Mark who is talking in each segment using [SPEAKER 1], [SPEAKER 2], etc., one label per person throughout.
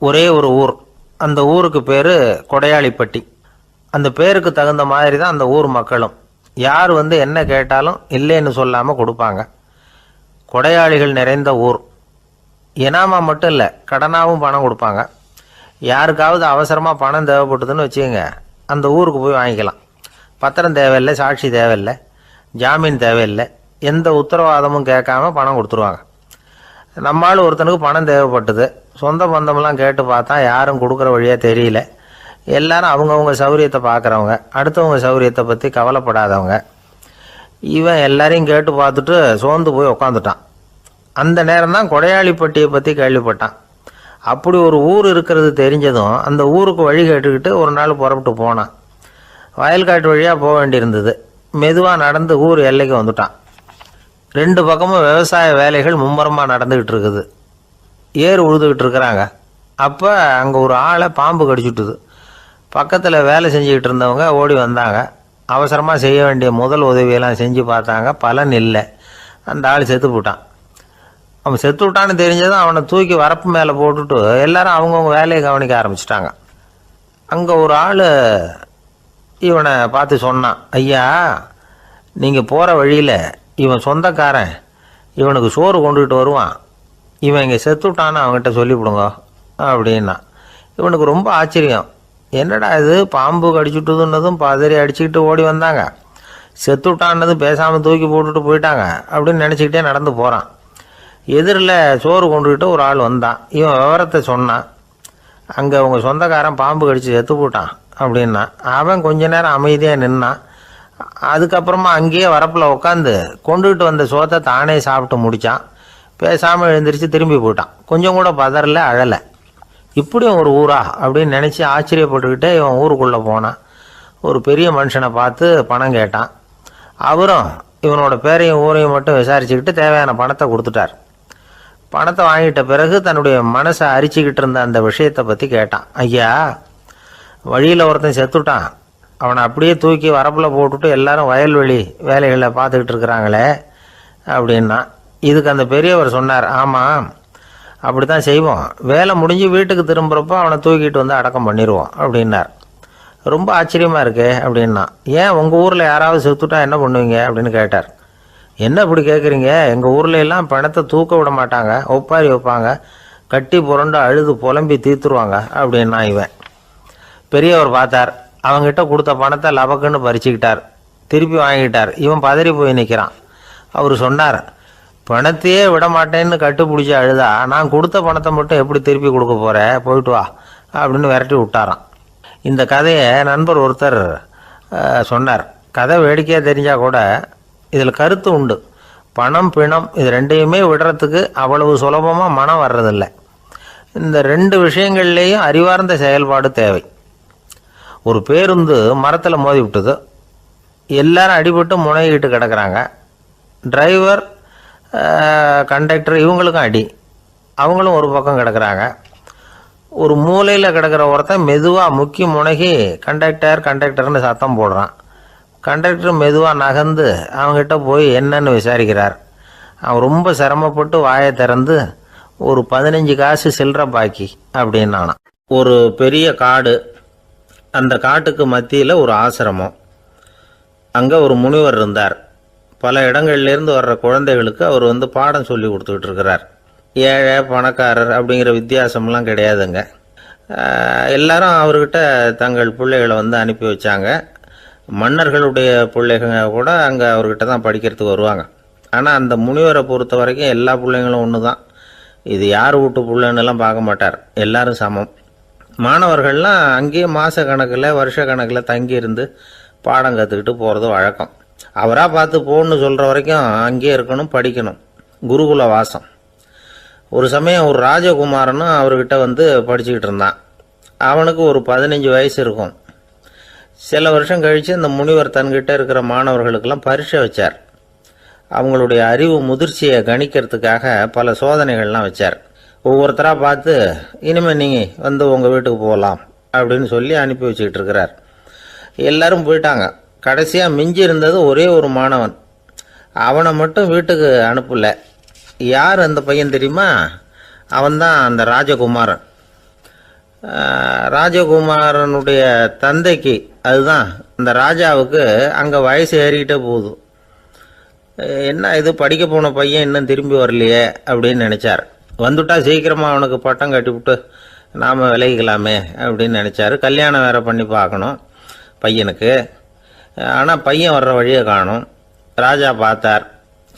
[SPEAKER 1] ஒரே ஒரு ஊர். அந்த ஊருக்கு பேர் கொடையாளிப்பட்டி. அந்த பேருக்கு தகுந்த மாதிரி தான் அந்த ஊர் மக்களும். யார் வந்து என்ன கேட்டாலும் இல்லைன்னு சொல்லாமல் கொடுப்பாங்க. கொடையாளிகள் நிறைந்த ஊர். இனாமா மட்டும் இல்லை, கடனாகவும் பணம் கொடுப்பாங்க. யாருக்காவது அவசரமாக பணம் தேவைப்பட்டதுன்னு வச்சுக்கோங்க, அந்த ஊருக்கு போய் வாங்கிக்கலாம். பத்திரம் தேவையில்லை, சாட்சி தேவையில்லை, ஜாமீன் தேவையில்லை, எந்த உத்தரவாதமும் கேட்காம பணம் கொடுத்துருவாங்க. நம்மால் ஒருத்தனுக்கு பணம் தேவைப்பட்டது. சொந்த பந்தமெல்லாம் கேட்டு பார்த்தா யாரும் கொடுக்குற வழியாக தெரியல. எல்லாரும் அவங்கவுங்க சௌரியத்தை பார்க்குறவங்க, அடுத்தவங்க சௌரியத்தை பற்றி கவலைப்படாதவங்க. இவன் எல்லாரையும் கேட்டு பார்த்துட்டு சோர்ந்து போய் உக்காந்துட்டான். அந்த நேரம் தான் கொடையாளிப்பட்டியை பற்றி கேள்விப்பட்டான். அப்படி ஒரு ஊர் இருக்கிறது தெரிஞ்சதும் அந்த ஊருக்கு வழி கேட்டுக்கிட்டு ஒரு நாள் புறப்பட்டு போனான். வயல்காட்டு வழியாக போக வேண்டியிருந்தது. மெதுவாக நடந்து ஊர் எல்லைக்கு வந்துட்டான். 2 பக்கமும் விவசாய வேலைகள் மும்முரமாக நடந்துக்கிட்டு இருக்குது. ஏர் உழுதுகிட்டு இருக்கிறாங்க. அப்போ அங்கே ஒரு ஆளை பாம்பு கடிச்சுட்டுது. பக்கத்தில் வேலை செஞ்சுக்கிட்டு இருந்தவங்க ஓடி வந்தாங்க. அவசரமாக செய்ய வேண்டிய முதல் உதவியெல்லாம் செஞ்சு பார்த்தாங்க. பலன் இல்லை. அந்த ஆள் செத்து போட்டான். அவன் செத்து விட்டான்னு தெரிஞ்சதும் அவனை தூக்கி வரப்பு மேலே போட்டுட்டு எல்லாரும் அவங்கவுங்க வேலையை கவனிக்க ஆரம்பிச்சிட்டாங்க. அங்கே ஒரு ஆள் இவனை பார்த்து சொன்னான், ஐயா, நீங்கள் போகிற வழியில் இவன் சொந்தக்காரன், இவனுக்கு சோறு கொண்டுகிட்டு வருவான், இவன் இங்கே செத்துட்டான்னு அவங்ககிட்ட சொல்லிவிடுங்க அப்படின்னா. இவனுக்கு ரொம்ப ஆச்சரியம். என்னடா இது, பாம்பு கடிச்சுட்டுதுன்னதும் பதறி அடிச்சுக்கிட்டு ஓடி வந்தாங்க, செத்துட்டான்னதும் பேசாமல் தூக்கி போட்டுட்டு போயிட்டாங்க அப்படின்னு நினச்சிக்கிட்டே நடந்து போகிறான். எதிரில் சோறு கொண்டுக்கிட்டு ஒரு ஆள் வந்தான். இவன் விவரத்தை சொன்னான். அங்கே அவங்க சொந்தக்காரன் பாம்பு கடிச்சு செத்து போட்டான் அப்படின்னா. அவன் கொஞ்ச நேரம் அமைதியாக நின்னான். அதுக்கப்புறமா அங்கேயே வரப்பில் உட்காந்து கொண்டுகிட்டு வந்த சோத்தை தானே சாப்பிட்டு முடித்தான். பேசாமல் எழுந்திரிச்சு திரும்பி போயிட்டான். கொஞ்சம் கூட பதறல, அழலை. இப்படியும் ஒரு ஊரா அப்படின்னு நினச்சி ஆச்சரியப்பட்டுக்கிட்டே இவன் ஊருக்குள்ளே போனான். ஒரு பெரிய மனுஷனை பார்த்து பணம் கேட்டான். அவரும் இவனோட பேரையும் ஊரையும் மட்டும் விசாரிச்சுக்கிட்டு தேவையான பணத்தை கொடுத்துட்டார். பணத்தை வாங்கிட்ட பிறகு தன்னுடைய மனசை அரிச்சுக்கிட்டு இருந்த அந்த விஷயத்தை பற்றி கேட்டான். ஐயா, வழியில் ஒருத்தன் செத்துட்டான், அவனை அப்படியே தூக்கி வரப்பில் போட்டுட்டு எல்லாரும் வயல்வெளி வேலைகளை பார்த்துக்கிட்டு இருக்கிறாங்களே அப்படின்னா. இதுக்கு அந்த பெரியவர் சொன்னார், ஆமாம், அப்படி தான் செய்வோம். வேலை முடிஞ்சு வீட்டுக்கு திரும்புகிறப்போ அவனை தூக்கிட்டு வந்து அடக்கம் பண்ணிடுவோம் அப்படின்னார். ரொம்ப ஆச்சரியமாக இருக்கே அப்படின்னா. ஏன் உங்கள் ஊரில் யாராவது செத்துட்டா என்ன பண்ணுவீங்க அப்படின்னு கேட்டார். என்ன இப்படி கேட்குறீங்க, எங்கள் ஊரில் எல்லாம் பணத்தை தூக்க விட மாட்டாங்க, ஒப்பாரி வைப்பாங்க, கட்டி புரண்டு அழுது புலம்பி தீர்த்துருவாங்க அப்படின்னா. இவன் பெரியவர் பார்த்தார். அவங்ககிட்ட கொடுத்த பணத்தை லபக்குன்னு பறிச்சுக்கிட்டார். திருப்பி வாங்கிட்டார். இவன் பதறி போய் நிற்கிறான். அவர் சொன்னார், பணத்தையே விட மாட்டேன்னு கட்டுப்பிடிச்சி அழுதா நான் கொடுத்த பணத்தை மட்டும் எப்படி திருப்பி கொடுக்க போகிறேன், போயிட்டு வா அப்படின்னு விரட்டி விட்டாரான். இந்த கதையை நண்பர் ஒருத்தர் சொன்னார். கதை வேடிக்கையாக தெரிஞ்சால் கூட இதில் கருத்து உண்டு. பணம் பிணம் இது ரெண்டையுமே விடுறதுக்கு அவ்வளவு சுலபமாக மனம் வர்றதில்லை. இந்த 2 விஷயங்கள்லேயும் அறிவார்ந்த செயல்பாடு தேவை. ஒரு பேருந்து மரத்தில் மோதி விட்டுது. எல்லாரும் அடிபட்டு முனைகிட்டு கிடக்கிறாங்க. டிரைவர், கண்டக்டர் இவங்களுக்கும் அடி. அவங்களும் ஒரு பக்கம் கிடக்கிறாங்க. ஒரு மூலையில் கிடக்கிற ஒருத்தன் மெதுவாக முக்கி முனகி கண்டக்டர்னு சத்தம் போடுறான். கண்டக்டர் மெதுவாக நகர்ந்து அவங்ககிட்ட போய் என்னன்னு விசாரிக்கிறார். அவன் ரொம்ப சிரமப்பட்டு வாயை திறந்து ஒரு 15 காசு சில்லற பாக்கி அப்படின்னானான். ஒரு பெரிய காடு. அந்த காட்டுக்கு மத்தியில் ஒரு ஆசிரமம். அங்கே ஒரு முனிவர் இருந்தார். பல இடங்கள்லேருந்து வர்ற குழந்தைகளுக்கு அவர் வந்து பாடம் சொல்லி கொடுத்துக்கிட்டு இருக்கிறார். ஏழை பணக்காரர் அப்படிங்கிற வித்தியாசம்லாம் கிடையாதுங்க. எல்லாரும் அவர்கிட்ட தங்கள் பிள்ளைகளை வந்து அனுப்பி வச்சாங்க. மன்னர்களுடைய பிள்ளைங்க கூட அங்கே அவர்கிட்ட தான் படிக்கிறதுக்கு வருவாங்க. ஆனால் அந்த முனிவரை பொறுத்த வரைக்கும் எல்லா பிள்ளைங்களும் ஒன்று தான். இது யார் வீட்டு பிள்ளைன்னெல்லாம் பார்க்க மாட்டார். எல்லாரும் சமம். மாணவர்கள்லாம் அங்கேயே மாத கணக்கில் வருஷ கணக்கில் தங்கியிருந்து பாடம் கற்றுக்கிட்டு போகிறது வழக்கம். அவராக பார்த்து போன்னு சொல்கிற வரைக்கும் அங்கேயே இருக்கணும், படிக்கணும். குருகுல வாசம். ஒரு சமயம் ஒரு ராஜகுமாரனும் அவர்கிட்ட வந்து படிச்சுக்கிட்டு இருந்தான். அவனுக்கு ஒரு 15 வயசு இருக்கும். சில வருஷம் கழித்து இந்த முனிவர் தன்கிட்ட இருக்கிற மாணவர்களுக்கெல்லாம் பரீட்சை வச்சார். அவங்களுடைய அறிவு முதிர்ச்சியை கணிக்கிறதுக்காக பல சோதனைகள்லாம் வச்சார். ஒவ்வொருத்தராக பார்த்து இனிமேல் நீங்கள் வந்து உங்கள் வீட்டுக்கு போகலாம் அப்படின்னு சொல்லி அனுப்பி வச்சுக்கிட்டு இருக்கிறார். எல்லாரும் போயிட்டாங்க. கடைசியாக மிஞ்சி இருந்தது ஒரே ஒரு மாணவன். அவனை மட்டும் வீட்டுக்கு அனுப்பலை. யார் அந்த பையன் தெரியுமா? அவன்தான் அந்த ராஜகுமாரன். ராஜகுமாரனுடைய தந்தைக்கு, அதுதான் இந்த ராஜாவுக்கு, அங்கே வயசு ஏறிக்கிட்டே போகுது. என்ன இது படிக்க போன பையன் இன்னும் திரும்பி வரலையே அப்படின்னு நினச்சார். வந்துட்டா சீக்கிரமாக அவனுக்கு பட்டம் கட்டிவிட்டு நாம் விலகிக்கலாமே அப்படின்னு நினச்சாரு. கல்யாணம் வேறு பண்ணி பார்க்கணும் பையனுக்கு. ஆனால் பையன் வர்ற வழியை காணும். ராஜா பார்த்தார்.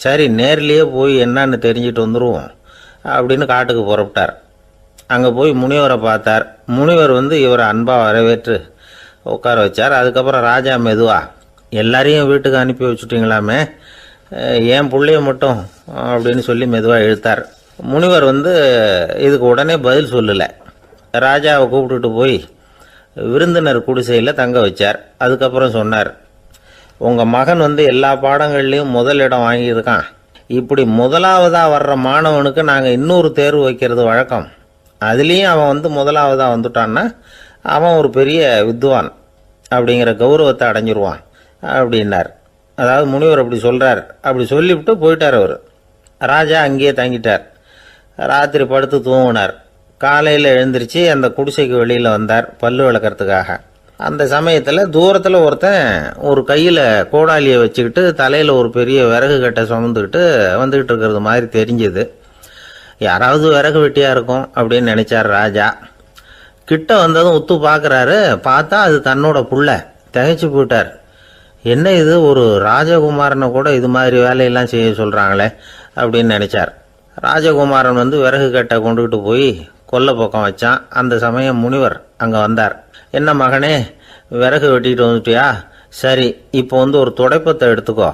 [SPEAKER 1] சரி, நேர்லேயே போய் என்னன்னு தெரிஞ்சுட்டு வந்துடுவோம் அப்படின்னு காட்டுக்கு புறப்பட்டார். அங்கே போய் முனிவரை பார்த்தார். முனிவர் இவரை அன்பாக வரவேற்று உட்கார வச்சார். அதுக்கப்புறம் ராஜா மெதுவா, எல்லாரையும் வீட்டுக்கு அனுப்பி வச்சுட்டிங்களாமே, ஏன் பிள்ளைய மட்டும் அப்படின்னு சொல்லி மெதுவாக இழுத்தார். முனிவர் இதுக்கு உடனே பதில் சொல்லலை. ராஜாவை கூப்பிட்டுட்டு போய் விருந்தினர் குடிசையில் தங்க வச்சார். அதுக்கப்புறம் சொன்னார், உங்கள் மகன் எல்லா பாடங்கள்லேயும் முதலிடம் வாங்கியிருக்கான். இப்படி முதலாவதாக வர்ற மாணவனுக்கு நாங்கள் இன்னொரு தேர்வு வைக்கிறது வழக்கம். அதுலேயும் அவன் முதலாவதாக வந்துட்டான்னா அவன் ஒரு பெரிய வித்வான் அப்படிங்கிற கௌரவத்தை அடைஞ்சிருவான் அப்படின்னார். அதாவது முனிவர் அப்படி சொல்கிறார். அப்படி சொல்லிவிட்டு போயிட்டார் அவர். ராஜா அங்கேயே தங்கிட்டார். ராத்திரி படுத்து தூங்கினார். காலையில் எழுந்திரிச்சு அந்த குடிசைக்கு வெளியில் வந்தார் பல்லு விளக்கிறதுக்காக. அந்த சமயத்தில் தூரத்தில் ஒருத்தன் ஒரு கையில் கோடாலியை வச்சுக்கிட்டு தலையில் ஒரு பெரிய விறகு கட்டை சுமந்துக்கிட்டு வந்துக்கிட்டு இருக்கிறது மாதிரி தெரிஞ்சது. யாராவது விறகு வெட்டியாக இருக்கும் அப்படின்னு நினச்சார் ராஜா. கிட்ட வந்ததும் உத்து பார்க்குறாரு. பார்த்தா அது தன்னோட புள்ள. திகைச்சு போயிட்டார். என்ன இது, ஒரு ராஜகுமாரனை கூட இது மாதிரி வேலையெல்லாம் செய்ய சொல்கிறாங்களே அப்படின்னு நினச்சார். ராஜகுமாரன் விறகு கட்டை கொண்டுகிட்டு போய் கொல்லை பக்கம் வச்சான். அந்த சமயம் முனிவர் அங்கே வந்தார். என்ன மகனே, விறகு வெட்டிட்டு வந்துட்டியா? சரி, இப்போ ஒரு துடைப்பத்தை எடுத்துக்கோ,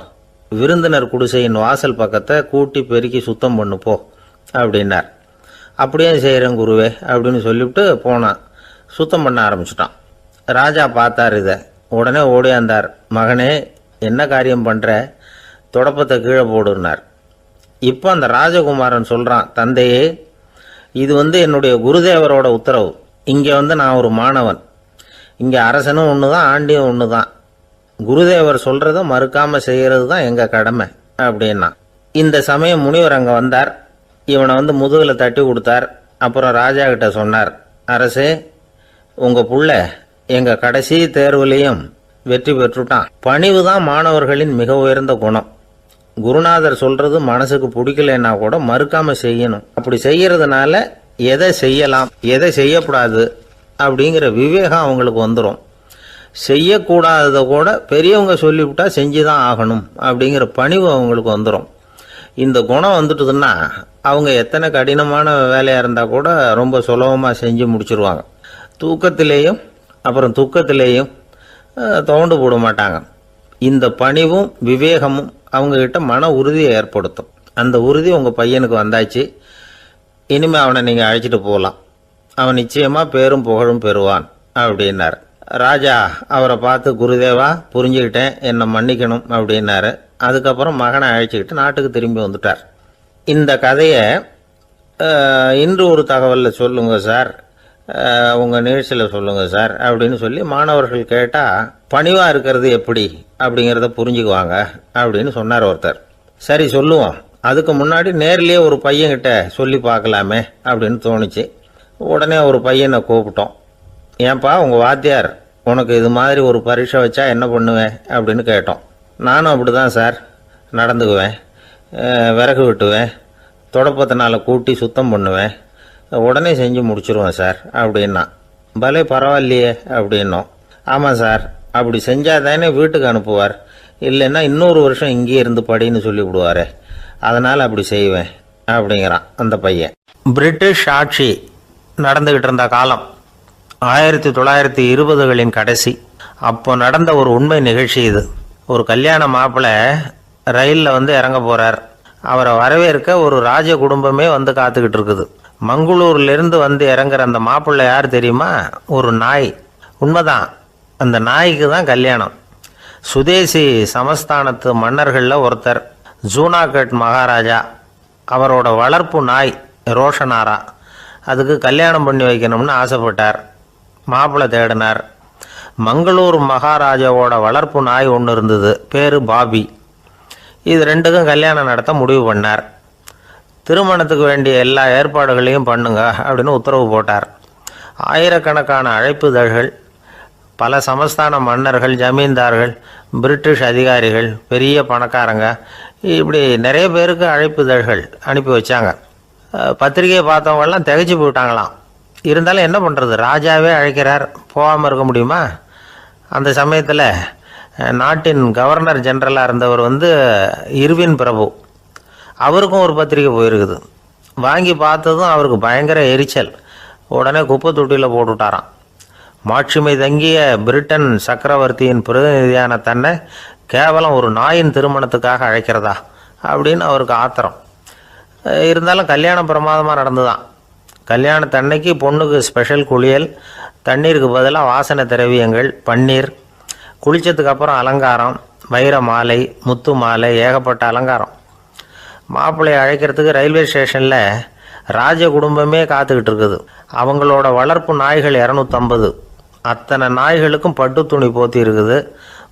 [SPEAKER 1] விருந்தினர் குடிசையின் வாசல் பக்கத்தை கூட்டி பெருக்கி சுத்தம் பண்ணு போ அப்படின்னார். அப்படியே செய்கிறேன் குருவே அப்படின்னு சொல்லிவிட்டு போனான். சுத்தம் பண்ண ஆரம்பிச்சிட்டான். ராஜா பார்த்தார் இதை. உடனே ஓடியாந்தார். மகனே, என்ன காரியம் பண்ணுற? துடைப்பத்தை கீழே போடுனார். இப்போ அந்த ராஜகுமாரன் சொல்கிறான், தந்தையே, இது என்னுடைய குருதேவரோட உத்தரவு. இங்கே நான் ஒரு மாணவன். இங்கே அரசனும் ஒன்று தான், ஆண்டியும் ஒன்று தான். குருதேவர் சொல்கிறத மறுக்காமல் செய்கிறது தான் எங்கள் கடமை அப்படின்னா. இந்த சமயம் முனிவர் அங்கே வந்தார். இவனை முதுகில் தட்டி கொடுத்தார். அப்புறம் ராஜா கிட்ட சொன்னார், அரசே, உங்கள் புள்ள எங்கள் கடைசி தேர்வுலேயும் வெற்றி பெற்றுட்டான். பணிவு தான் மாணவர்களின் மிக உயர்ந்த குணம். குருநாதர் சொல்கிறது மனசுக்கு பிடிக்கலைன்னா கூட மறுக்காமல் செய்யணும். அப்படி செய்கிறதுனால எதை செய்யலாம் எதை செய்யக்கூடாது அப்படிங்கிற விவேகம் அவங்களுக்கு வந்துடும். செய்யக்கூடாததை கூட பெரியவங்க சொல்லிவிட்டா செஞ்சு தான் ஆகணும் அப்படிங்கிற பணிவு அவங்களுக்கு வந்துடும். இந்த குணம் வந்துட்டுதுன்னா அவங்க எத்தனை கடினமான வேலையாக இருந்தால் கூட ரொம்ப சுலபமாக செஞ்சு முடிச்சிருவாங்க. தூக்கத்திலேயும் அப்புறம் துக்கத்திலேயும் தோண்டு போட மாட்டாங்க. இந்த பணிவும் விவேகமும் அவங்கக்கிட்ட மன உறுதியை ஏற்படுத்தும். அந்த உறுதி உங்கள் பையனுக்கு வந்தாச்சு. இனிமேல் அவனை நீங்கள் அழைச்சிட்டு போகலாம். அவன் நிச்சயமாக பேரும் புகழும் பெறுவான் அப்படின்னார். ராஜா அவரை பார்த்து, குருதேவா, புரிஞ்சுக்கிட்டேன், என்னை மன்னிக்கணும் அப்படின்னாரு. அதுக்கப்புறம் மகனை அழைச்சிக்கிட்டு நாட்டுக்கு திரும்பி வந்துட்டார். இந்த கதையை இன்று ஒரு தகவலில் சொல்லுங்கள் சார், உங்கள் நிகழ்ச்சியில் சொல்லுங்கள் சார் அப்படின்னு சொல்லி மாணவர்கள் கேட்டால் பணிவாக இருக்கிறது எப்படி அப்படிங்கிறத புரிஞ்சுக்குவாங்க அப்படின்னு சொன்னார் ஒருத்தர். சரி, சொல்லுவோம். அதுக்கு முன்னாடி நேர்லேயே ஒரு பையன்கிட்ட சொல்லி பார்க்கலாமே அப்படின்னு தோணுச்சு. உடனே ஒரு பையனை கூப்பிட்டோம். ஏன்பா, உங்கள் வாத்தியார் உனக்கு இது மாதிரி ஒரு பரீட்சை வச்சா என்ன பண்ணுவேன் அப்படின்னு கேட்டோம். நானும் அப்படி தான் சார் நடந்துக்குவேன். விறகு வெட்டுவேன், தொடப்பத்தினால கூட்டி சுத்தம் பண்ணுவேன், உடனே செஞ்சு முடிச்சிருவேன் சார் அப்படின்னா. பலே பரவாயில்லையே அப்படின்னோம். ஆமாம் சார், அப்படி செஞ்சால் தானே வீட்டுக்கு அனுப்புவார், இல்லைன்னா இன்னொரு வருஷம் இங்கேயே இருந்து படின்னு சொல்லி விடுவார், அதனால் அப்படி செய்வேன் அப்படிங்கிறான் அந்த பையன். பிரிட்டிஷ் ஆட்சி நடந்துக்கிட்டு இருந்த காலம் 1920களின் கடைசி. அப்போ நடந்த ஒரு உண்மை நிகழ்ச்சி இது. ஒரு கல்யாண மாப்பிள்ளை ரயிலில் இறங்க போகிறார். அவரை வரவேற்க ஒரு ராஜ குடும்பமே காத்துக்கிட்டு இருக்குது. மங்களூர்லேருந்து இறங்குற அந்த மாப்பிள்ளை யார் தெரியுமா? ஒரு நாய். உண்மைதான், அந்த நாய்க்கு தான் கல்யாணம். சுதேசி சமஸ்தானத்து மன்னர்களில் ஒருத்தர் ஜூனாகட் மகாராஜா. அவரோட வளர்ப்பு நாய் ரோஷனாரா. அதுக்கு கல்யாணம் பண்ணி வைக்கணும்னு ஆசைப்பட்டார். மாப்பிள்ளை தேடினார். மங்களூர் மகாராஜாவோட வளர்ப்பு நாய் ஒன்று இருந்தது, பேர் பாபி. இது ரெண்டுக்கும் கல்யாணம் நடத்த முடிவு பண்ணார். திருமணத்துக்கு வேண்டிய எல்லா ஏற்பாடுகளையும் பண்ணுங்க அப்படின்னு உத்தரவு போட்டார். ஆயிரக்கணக்கான அழைப்புதழ்கள், பல சமஸ்தான மன்னர்கள், ஜமீன்தார்கள், பிரிட்டிஷ் அதிகாரிகள், பெரிய பணக்காரங்க, இப்படி நிறைய பேருக்கு அழைப்புதழ்கள் அனுப்பி வச்சாங்க. பத்திரிகையை பார்த்தவங்கெல்லாம் திகைச்சு போயிட்டாங்களாம். இருந்தாலும் என்ன பண்ணுறது, ராஜாவே அழைக்கிறார், போகாமல் இருக்க முடியுமா? அந்த சமயத்தில் நாட்டின் கவர்னர் ஜெனரலாக இருந்தவர் இர்வின் பிரபு, அவருக்கும் ஒரு பத்திரிக்கை போயிருக்குது. வாங்கி பார்த்ததும் அவருக்கு பயங்கர எரிச்சல். உடனே குப்பை தொட்டியில் போட்டுவிட்டாராம். மாட்சிமை தங்கிய பிரிட்டன் சக்கரவர்த்தியின் பிரதிநிதியான தன்னை கேவலம் ஒரு நாயின் திருமணத்துக்காக அழைக்கிறதா அப்படின்னு அவருக்கு ஆத்திரம். இருந்தாலும் கல்யாணம் பிரமாதமாக நடந்துதான். கல்யாணத்தன்னைக்கு பொண்ணுக்கு ஸ்பெஷல் குளியல், தண்ணீருக்கு பதிலாக வாசனை திரவியங்கள், பன்னீர், குளித்ததுக்கு அப்புறம் அலங்காரம், வைர மாலை, முத்து மாலை, ஏகப்பட்ட அலங்காரம். மாப்பிள்ளையை அழைக்கிறதுக்கு ரயில்வே ஸ்டேஷனில் ராஜ குடும்பமே காத்துக்கிட்டு இருக்குது. அவங்களோட வளர்ப்பு நாய்கள் 250. அத்தனை நாய்களுக்கும் பட்டு துணி போத்தி இருக்குது.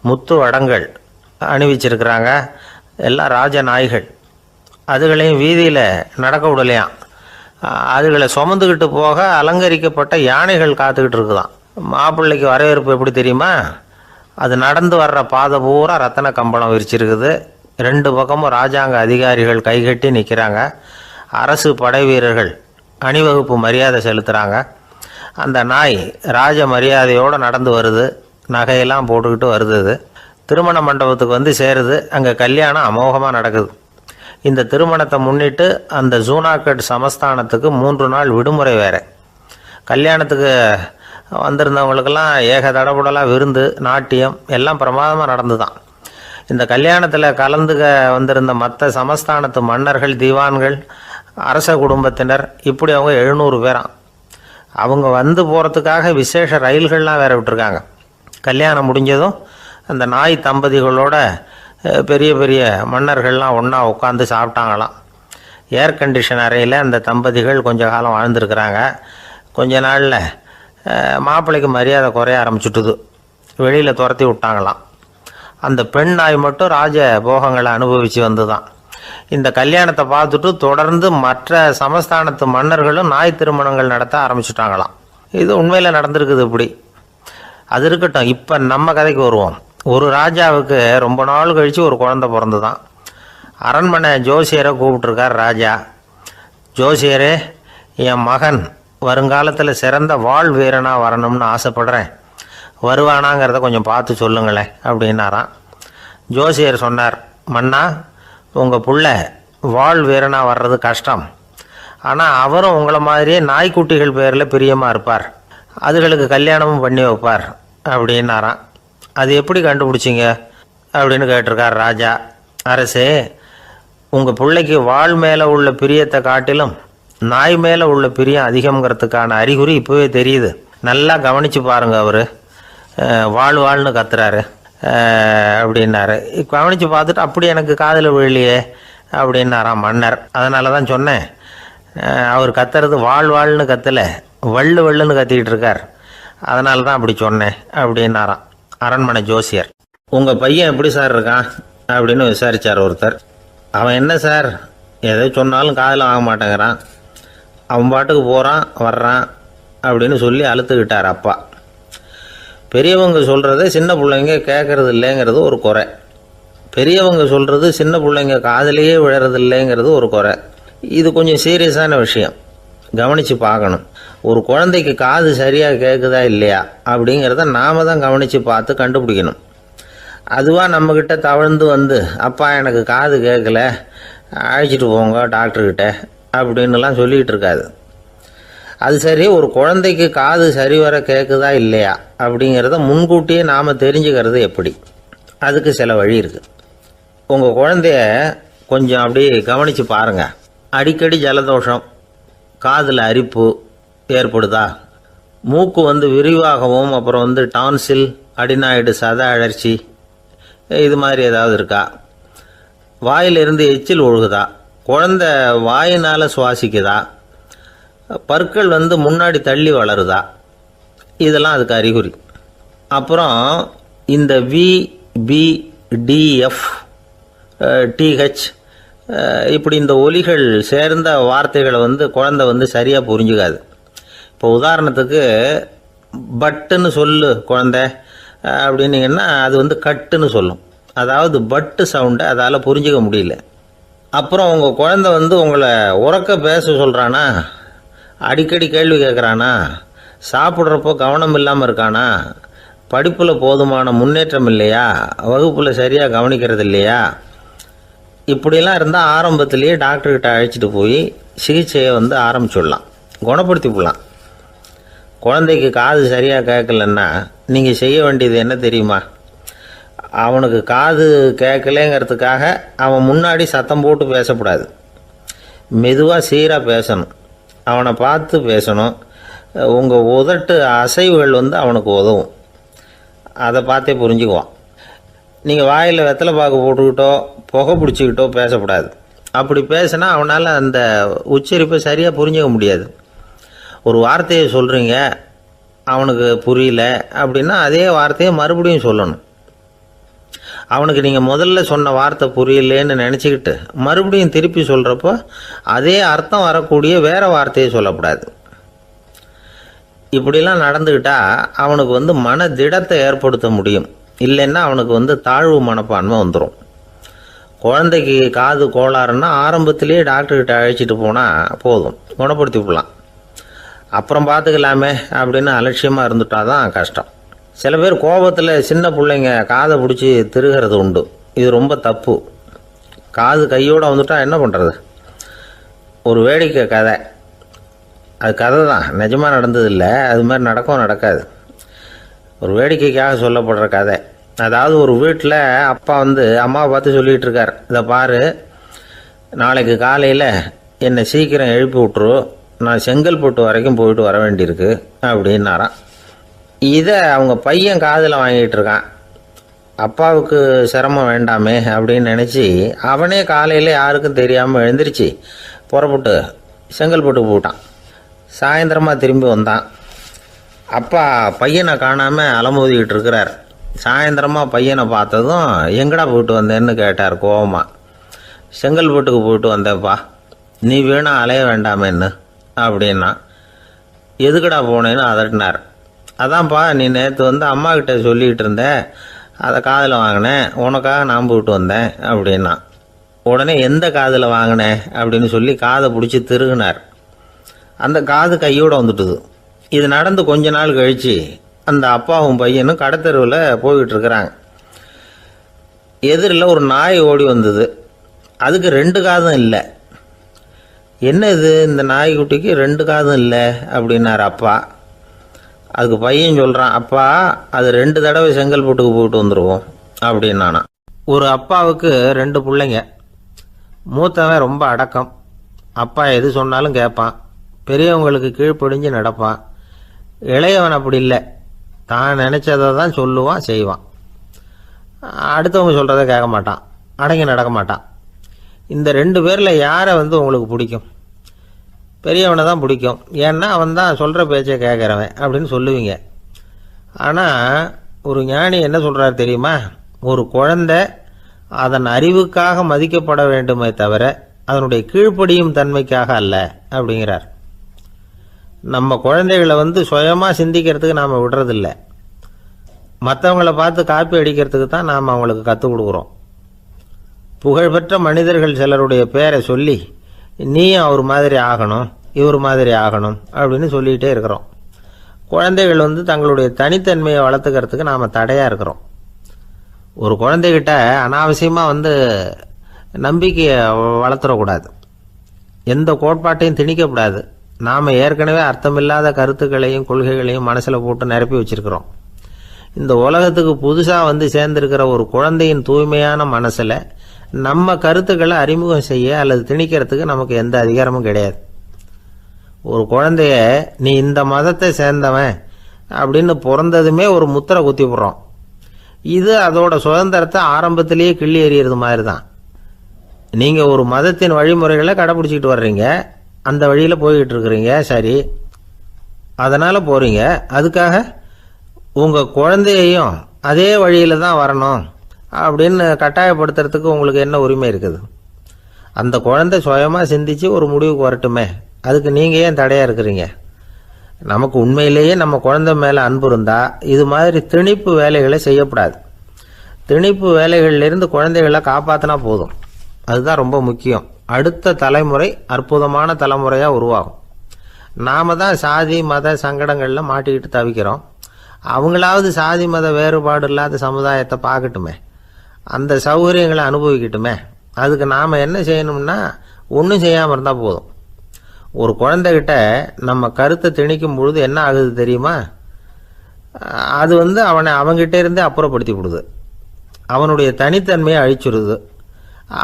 [SPEAKER 1] முத்து வடங்கள் அணிவிச்சிருக்கிறாங்க. எல்லாம் ராஜ நாய்கள். அதுகளையும் வீதியில் நடக்க விடலையாம். அதுகளை சுமந்துக்கிட்டு போக அலங்கரிக்கப்பட்ட யானைகள் காத்துக்கிட்டு இருக்குதாம். மாப்பிள்ளைக்கு வரவேற்பு எப்படி தெரியுமா? அது நடந்து வர்ற பாதை பூரா ரத்தன கம்பளம் விரிச்சிருக்குது. 2 பக்கமும் ராஜாங்க அதிகாரிகள் கைகட்டி நிற்கிறாங்க. அரசு படை வீரர்கள் அணிவகுப்பு மரியாதை செலுத்துகிறாங்க. அந்த நாய் ராஜ மரியாதையோடு நடந்து வருது. நகையெல்லாம் போட்டுக்கிட்டு வருது. திருமண மண்டபத்துக்கு சேருது. அங்கே கல்யாணம் அமோகமாக நடக்குது. இந்த திருமணத்தை முன்னிட்டு அந்த ஜூனாகட் சமஸ்தானத்துக்கு 3 நாள் விடுமுறை வேறு. கல்யாணத்துக்கு வந்திருந்தவங்களுக்கெல்லாம் ஏக தடபுடலாக விருந்து, நாட்டியம் எல்லாம் பிரமாதமாக நடந்து தான். இந்த கல்யாணத்தில் கலந்துக்க வந்திருந்த மற்ற சமஸ்தானத்து மன்னர்கள், தீவான்கள், அரச குடும்பத்தினர், இப்படி அவங்க 700 பேராம். அவங்க போகிறதுக்காக விசேஷ ரயில்கள்லாம் வேற விட்டுருக்காங்க. கல்யாணம் முடிஞ்சதும் அந்த நாய் தம்பதிகளோட பெரிய பெரிய மன்னர்கள்லாம் ஒன்றா உட்காந்து சாப்பிட்டாங்களாம். ஏர் கண்டிஷன் அறையில் அந்த தம்பதிகள் கொஞ்ச காலம் வாழ்ந்துருக்கிறாங்க. கொஞ்ச நாளில் மாப்பிள்ளைக்கு மரியாதை குறைய ஆரம்பிச்சுட்டுது. வெளியில் துரத்தி விட்டாங்களாம். அந்த பெண் நாய் மட்டும் ராஜ போகங்களை அனுபவித்து வந்து தான். இந்த கல்யாணத்தை பார்த்துட்டு தொடர்ந்து மற்ற சமஸ்தானத்து மன்னர்களும் நாய் திருமணங்கள் நடத்த ஆரம்பிச்சுட்டாங்களாம். இது உண்மையில் நடந்திருக்குது. இப்படி அது இருக்கட்டும். இப்போ நம்ம கதைக்கு வருவோம். ஒரு ராஜாவுக்கு ரொம்ப நாள் கழித்து ஒரு குழந்தை பிறந்து தான். அரண்மனை ஜோசியரை கூப்பிட்டுருக்கார் ராஜா. ஜோசியரே, என் மகன் வருங்காலத்தில் சிறந்த வாழ் வீரனாக வரணும்னு ஆசைப்படுறேன், வருவானாங்கிறத கொஞ்சம் பார்த்து சொல்லுங்களேன் அப்படின்னாராம். ஜோசியர் சொன்னார், மன்னா, உங்கள் புள்ள வாழ் வீரனாக வர்றது கஷ்டம். ஆனால் அவரும் உங்களை மாதிரியே நாய்க்குட்டிகள் பேரில் பிரியமாக இருப்பார், அதுகளுக்கு கல்யாணமும் பண்ணி வைப்பார் அப்படின்னாராம். அது எப்படி கண்டுபிடிச்சிங்க அப்படின்னு கேட்டிருக்கார் ராஜா. அரசே, உங்கள் பிள்ளைக்கு வாழ் மேலே உள்ள பிரியத்தை காட்டிலும் நாய் மேலே உள்ள பிரியம் அதிகங்கிறதுக்கான அறிகுறி இப்போவே தெரியுது. நல்லா கவனித்து பாருங்கள். அவர் வாழ்னு கத்துறாரு அப்படின்னாரு. கவனித்து பார்த்துட்டு அப்படி எனக்கு காதில் விழலையே அப்படின்னாராம் மன்னர். அதனால தான் சொன்னேன், அவர் கத்துறது வாழ்னு கத்தலை, வள்ளுன்னு கத்திக்கிட்டு இருக்கார், அதனால தான் அப்படி சொன்னேன் அப்படின்னாராம் அரண்மனை ஜோசியர். உங்கள் பையன் எப்படி சார் இருக்கான் அப்படின்னு விசாரித்தார் ஒருத்தர். அவன் என்ன சார், எதை சொன்னாலும் காதில் ஆக மாட்டேங்கிறான், அவன் பாட்டுக்கு போகிறான் வர்றான் அப்படின்னு சொல்லி அழுத்துக்கிட்டார் அப்பா. பெரியவங்க சொல்கிறத சின்ன பிள்ளைங்க கேட்கறது இல்லைங்கிறது ஒரு குறை. பெரியவங்க சொல்கிறது சின்ன பிள்ளைங்க காதிலேயே விழறது இல்லைங்கிறது ஒரு குறை. இது கொஞ்சம் சீரியஸான விஷயம், கவனித்து பார்க்கணும். ஒரு குழந்தைக்கு காது சரியாக கேட்குதா இல்லையா அப்படிங்கிறத நாம் தான் கவனித்து பார்த்து கண்டுபிடிக்கணும். அதுவாக நம்மக்கிட்ட தவழ்ந்து அப்பா எனக்கு காது கேட்கல, அழைச்சிட்டு போங்க டாக்டர்கிட்ட அப்படின்னுலாம் சொல்லிகிட்டு இருக்காது. அது சரி, ஒரு குழந்தைக்கு காது சரிவர கேட்குதா இல்லையா அப்படிங்கிறத முன்கூட்டியே நாம் தெரிஞ்சுக்கிறது எப்படி? அதுக்கு சில வழி இருக்குது. உங்கள் குழந்தைய கொஞ்சம் அப்படி கவனித்து பாருங்கள். அடிக்கடி ஜலதோஷம், காதில் அரிப்பு ஏற்படுதா, மூக்கு விரிவாகவும், அப்புறம் டான்சில், அடினாய்டு, சத அழற்சி, இது மாதிரி ஏதாவது இருக்கா, வாயிலிருந்து எச்சில் ஒழுகுதா, குழந்தை வாயினால் சுவாசிக்குதா, பற்கள் முன்னாடி தள்ளி வளருதா, இதெல்லாம் அதுக்கு அறிகுறி. அப்புறம் இந்த VBDF TH இப்படி இந்த ஒலிகள் சேர்ந்த வார்த்தைகளை குழந்தை சரியாக புரிஞ்சுக்காது. இப்போ உதாரணத்துக்கு பட்டுன்னு சொல்லு குழந்தை அப்படின்னீங்கன்னா அது வந்து கட்டுன்னு சொல்லும். அதாவது பட்டு சவுண்டை அதால் புரிஞ்சிக்க முடியல. அப்புறம் உங்கள் குழந்தை வந்து உங்களை உறக்க பேச சொல்கிறானா, அடிக்கடி கேள்வி கேட்குறானா, சாப்பிட்றப்போ கவனம் இல்லாமல் இருக்கானா, படிப்பில் போதுமான முன்னேற்றம் இல்லையா, வகுப்பில் சரியாக கவனிக்கிறது இல்லையா, இப்படிலாம் இருந்தால் ஆரம்பத்திலேயே டாக்டர்கிட்ட அழைச்சிட்டு போய் சிகிச்சையை வந்து ஆரம்பிச்சுடலாம், குணப்படுத்தி விடலாம். குழந்தைக்கு காது சரியாக கேட்கலன்னா நீங்கள் செய்ய வேண்டியது என்ன தெரியுமா? அவனுக்கு காது கேட்கலேங்கிறதுக்காக அவன் முன்னாடி சத்தம் போட்டு பேசக்கூடாது. மெதுவாக சீராக பேசணும், அவனை பார்த்து பேசணும். உங்கள் உதட்டு அசைவுகள் வந்து அவனுக்கு உதவும், அதை பார்த்தே புரிஞ்சுக்குவான். நீங்கள் வாயில் வெத்தலை பாக்கு போட்டுக்கிட்டோ புகை பிடிச்சிக்கிட்டோ பேசக்கூடாது. அப்படி பேசினா அவனால் அந்த உச்சரிப்பை சரியாக புரிஞ்சிக்க முடியாது. ஒரு வார்த்தையை சொல்கிறீங்க, அவனுக்கு புரியல அப்படின்னா அதே வார்த்தையை மறுபடியும் சொல்லணும். அவனுக்கு நீங்கள் முதல்ல சொன்ன வார்த்தை புரியலேன்னு நினச்சிக்கிட்டு மறுபடியும் திருப்பி சொல்கிறப்போ அதே அர்த்தம் வரக்கூடிய வேறு வார்த்தையை சொல்லக்கூடாது. இப்படிலாம் நடந்துக்கிட்டால் அவனுக்கு வந்து மன திடத்தை ஏற்படுத்த முடியும். இல்லைன்னா அவனுக்கு வந்து தாழ்வு மனப்பான்மை வந்துடும். குழந்தைக்கு காது கோளாறுன்னா ஆரம்பத்திலேயே டாக்டர்கிட்ட அழைச்சிட்டு போனால் போதும், குணப்படுத்தி விடலாம். அப்புறம் பார்த்துக்கலாமே அப்படின்னு அலட்சியமாக இருந்துட்டால் தான் கஷ்டம். சில பேர் கோபத்தில் சின்ன பிள்ளைங்க காதை பிடிச்சி திருகிறது உண்டு. இது ரொம்ப தப்பு. காது கையோடு வந்துட்டால் என்ன பண்ணுறது? ஒரு வேடிக்கை கதை, அது கதை தான், நிஜமாக நடந்ததில்லை, அது மாதிரி நடக்கவும் நடக்காது. ஒரு வேடிக்கைக்காக சொல்லப்படுற கதை. அதாவது ஒரு வீட்டில் அப்பா வந்து அம்மாவை பார்த்து சொல்லிகிட்டு இருக்கார், இதை பாரு, நாளைக்கு காலையில் என்னை சீக்கிரம் எழுப்பி விட்ரு, நான் செங்கல்பட்டு வரைக்கும் போயிட்டு வர வேண்டியிருக்கு அப்படின்னாராம். இதை அவங்க பையன் காதில் வாங்கிட்டு இருக்கான். அப்பாவுக்கு சிரமம் வேண்டாமே அப்படின்னு நினச்சி அவனே காலையில் யாருக்கும் தெரியாமல் எழுந்திரிச்சு புறப்பட்டு செங்கல்பட்டு போட்டான். சாயந்தரமாக திரும்பி வந்தான். அப்பா பையனை காணாமல் அலமோதிக்கிட்டு இருக்கிறார். சாயந்தரமாக பையனை பார்த்ததும் எங்கடா போயிட்டு வந்தேன்னு கேட்டார் கோவமாக. செங்கல்பட்டுக்கு போயிட்டு வந்தேப்பா, நீ வேணா அலைய வேண்டாமேன்னு அப்படின்னா. எதுக்கடா போனேன்னு அதட்டினார். அதான்ப்பா, நீ நேற்று வந்து அம்மா கிட்ட சொல்லிகிட்டு இருந்த, அதை காதில் வாங்கினேன், உனக்காக நான் போயிட்டு வந்தேன் அப்படின்னா. உடனே எந்த காதில் வாங்கினேன் அப்படின்னு சொல்லி காதை பிடிச்சி திருகினார். அந்த காது கையோடு வந்துட்டுது. இது நடந்து கொஞ்ச நாள் கழித்து அந்த அப்பாவும் பையனும் கடத்தெருவில் போய்கிட்டு இருக்கிறாங்க. எதிரில் ஒரு நாய் ஓடி வந்தது. அதுக்கு 2 காதும் இல்லை. என்ன இது, இந்த நாய்க்குட்டிக்கு 2 காதும் இல்லை அப்படின்னார் அப்பா. அதுக்கு பையன் சொல்கிறான், அப்பா அது 2 தடவை செங்கல்பட்டுக்கு போயிட்டு வந்துடுவோம் அப்படின்னானா. ஒரு அப்பாவுக்கு 2 பிள்ளைங்க. மூத்தவன் ரொம்ப அடக்கம், அப்பா எது சொன்னாலும் கேட்பான், பெரியவங்களுக்கு கீழ்ப்படிஞ்சு நடப்பான். இளையவன் அப்படி இல்லை, தான் நினச்சதை தான் சொல்லுவான், செய்வான். அடுத்தவங்க சொல்கிறத கேட்க மாட்டான், அடங்கி நடக்க மாட்டான். இந்த 2 பேரில் யாரை வந்து உங்களுக்கு பிடிக்கும்? பெரியவனை தான் பிடிக்கும், ஏன்னா அவன் தான் சொல்கிற பேச்சை கேட்குறவன் அப்படின்னு சொல்லுவீங்க. ஆனால் ஒரு ஞானி என்ன சொல்கிறார் தெரியுமா? ஒரு குழந்தை அதன் அறிவுக்காக மதிக்கப்பட வேண்டுமே தவிர அதனுடைய கீழ்ப்படியும் தன்மைக்காக அல்ல அப்படிங்கிறார். நம்ம குழந்தைகளை வந்து சுயமாக சிந்திக்கிறதுக்கு நாம் விடுறதில்லை, மற்றவங்கள பார்த்து காப்பி அடிக்கிறதுக்கு தான் நாம் அவங்களுக்கு கற்றுக் கொடுக்குறோம். புகழ்பெற்ற மனிதர்கள் சிலருடைய பேரை சொல்லி நீயும் அவர் மாதிரி ஆகணும், இவர் மாதிரி ஆகணும் அப்படின்னு சொல்லிகிட்டே இருக்கிறோம். குழந்தைகள் வந்து தங்களுடைய தனித்தன்மையை வளர்த்துக்கிறதுக்கு நாம் தடையாக இருக்கிறோம். ஒரு குழந்தைகிட்ட அனாவசியமாக வந்து நம்பிக்கையை வளர்த்துடக்கூடாது, எந்த கோட்பாட்டையும் திணிக்கக்கூடாது. நாம் ஏற்கனவே அர்த்தமில்லாத கருத்துக்களையும் கொள்கைகளையும் மனசில் போட்டு நிரப்பி வச்சிருக்கிறோம். இந்த உலகத்துக்கு புதுசாக வந்து சேர்ந்திருக்கிற ஒரு குழந்தையின் தூய்மையான மனசில் நம்ம கருத்துக்களை அறிமுகம் செய்ய அல்லது திணிக்கிறதுக்கு நமக்கு எந்த அதிகாரமும் கிடையாது. ஒரு குழந்தைய நீ இந்த மதத்தை சேர்ந்தவன் அப்படின்னு பிறந்ததுமே ஒரு முத்திரை குத்தி விடுறோம். இது அதோட சுதந்திரத்தை ஆரம்பத்திலேயே கிள்ளி எறிகிறது மாதிரி தான். நீங்கள் ஒரு மதத்தின் வழிமுறைகளை கடைப்பிடிச்சிக்கிட்டு வர்றீங்க, அந்த வழியில் போய்கிட்டு இருக்கிறீங்க, சரி, அதனால் போகிறீங்க. அதுக்காக உங்கள் குழந்தையையும் அதே வழியில் தான் வரணும் அப்படின்னு கட்டாயப்படுத்துறதுக்கு உங்களுக்கு என்ன உரிமை இருக்குது? அந்த குழந்தை சுயமாக சிந்திச்சு ஒரு முடிவுக்கு வரட்டுமே, அதுக்கு நீங்கள் ஏன் தடையாக இருக்கிறீங்க? நமக்கு உண்மையிலேயே நம்ம குழந்தை மேலே அன்பு இருந்தால் இது மாதிரி திணிப்பு வேலைகளை செய்யக்கூடாது. திணிப்பு வேலைகளிலிருந்து குழந்தைகளை காப்பாற்றினா போதும். அதுதான் ரொம்ப முக்கியம். அடுத்த தலைமுறை அற்புதமான தலைமுறையாக உருவாகும். நாம் தான் சாதி மத சங்கடங்களில் மாட்டிக்கிட்டு தவிக்கிறோம். அவங்களாவது சாதி மத வேறுபாடு இல்லாத சமுதாயத்தை பார்க்கட்டுமே, அந்த சௌகரியங்களை அனுபவிக்கட்டுமே. அதுக்கு நாம் என்ன செய்யணும்னா ஒன்றும் செய்யாமல் இருந்தால் போதும். ஒரு குழந்தைகிட்ட நம்ம கருத்தை திணிக்கும் பொழுது என்ன ஆகுது தெரியுமா? அது அவனை அவங்ககிட்ட இருந்தே அப்புறப்படுத்தி விடுது. அவனுடைய தனித்தன்மையை அழிச்சுடுது.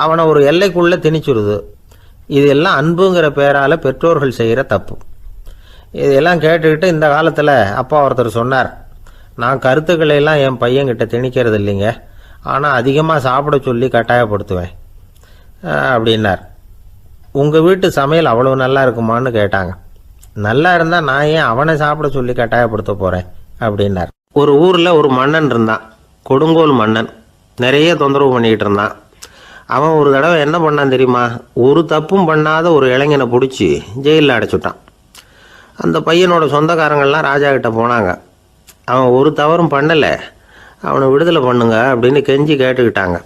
[SPEAKER 1] அவனை ஒரு எல்லைக்குள்ளே திணிச்சுடுது. இதெல்லாம் அன்புங்கிற பேரால் பெற்றோர்கள் செய்கிற தப்பு. இதெல்லாம் கேட்டுக்கிட்டு இந்த காலத்தில் அப்பா ஒருத்தர் சொன்னார், நான் கருத்துக்களை எல்லாம் என் பையன்கிட்ட திணிக்கிறது இல்லைங்க, ஆனால் அதிகமாக சாப்பிட சொல்லி கட்டாயப்படுத்துவேன் அப்படின்னார். உங்கள் வீட்டு சமையல் அவ்வளோ நல்லா இருக்குமான்னு கேட்டாங்க. நல்லா இருந்தால் நான் ஏன் அவனை சாப்பிட சொல்லி கட்டாயப்படுத்த போகிறேன் அப்படின்னார். ஒரு ஊரில் ஒரு மன்னன் இருந்தான், கொடுங்கோல் மன்னன். நிறைய தொந்தரவு பண்ணிக்கிட்டு இருந்தான். அவன் ஒரு தடவை என்ன பண்ணான் தெரியுமா? ஒரு தப்பும் பண்ணாத ஒரு இளைஞனை பிடிச்சி ஜெயிலில் அடைச்சுட்டான். அந்த பையனோட சொந்தக்காரங்கள்லாம் ராஜா கிட்ட போனாங்க. அவன் ஒரு தவறும் பண்ணலை, அவனை விடுதலை பண்ணுங்க அப்படின்னு கெஞ்சி கேட்டுக்கிட்டாங்க.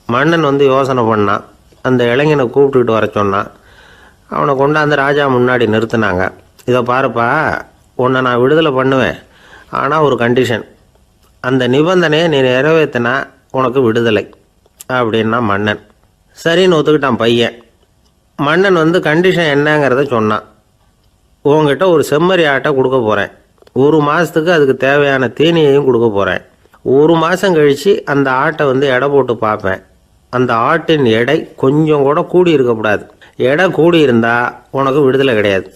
[SPEAKER 1] மன்னன் யோசனை பண்ணான். அந்த இளைஞனை கூப்பிட்டுக்கிட்டு வர சொன்னான். அவனை கொண்டாந்து ராஜா முன்னாடி நிறுத்தினாங்க. இதை பாருப்பா, உன்னை நான் விடுதலை பண்ணுவேன், ஆனால் ஒரு கண்டிஷன். அந்த நிபந்தனையை நீ நிறைவேற்றினா உனக்கு விடுதலை அப்படின்னா மன்னன். சரின்னு ஒத்துக்கிட்டான் பையன். மன்னன் கண்டிஷன் என்னங்கிறத சொன்னான். உங்ககிட்ட ஒரு செம்மறி ஆட்டை கொடுக்க போகிறேன். 1 மாதத்துக்கு அதுக்கு தேவையான தீனியையும் கொடுக்க போகிறேன். 1 மாதம் கழித்து அந்த ஆட்டை எடை போட்டு பார்ப்பேன். அந்த ஆட்டின் எடை கொஞ்சம் கூட கூடி இருக்கக்கூடாது. எடை கூடி இருந்தால் உனக்கு விடுதலை கிடையாது.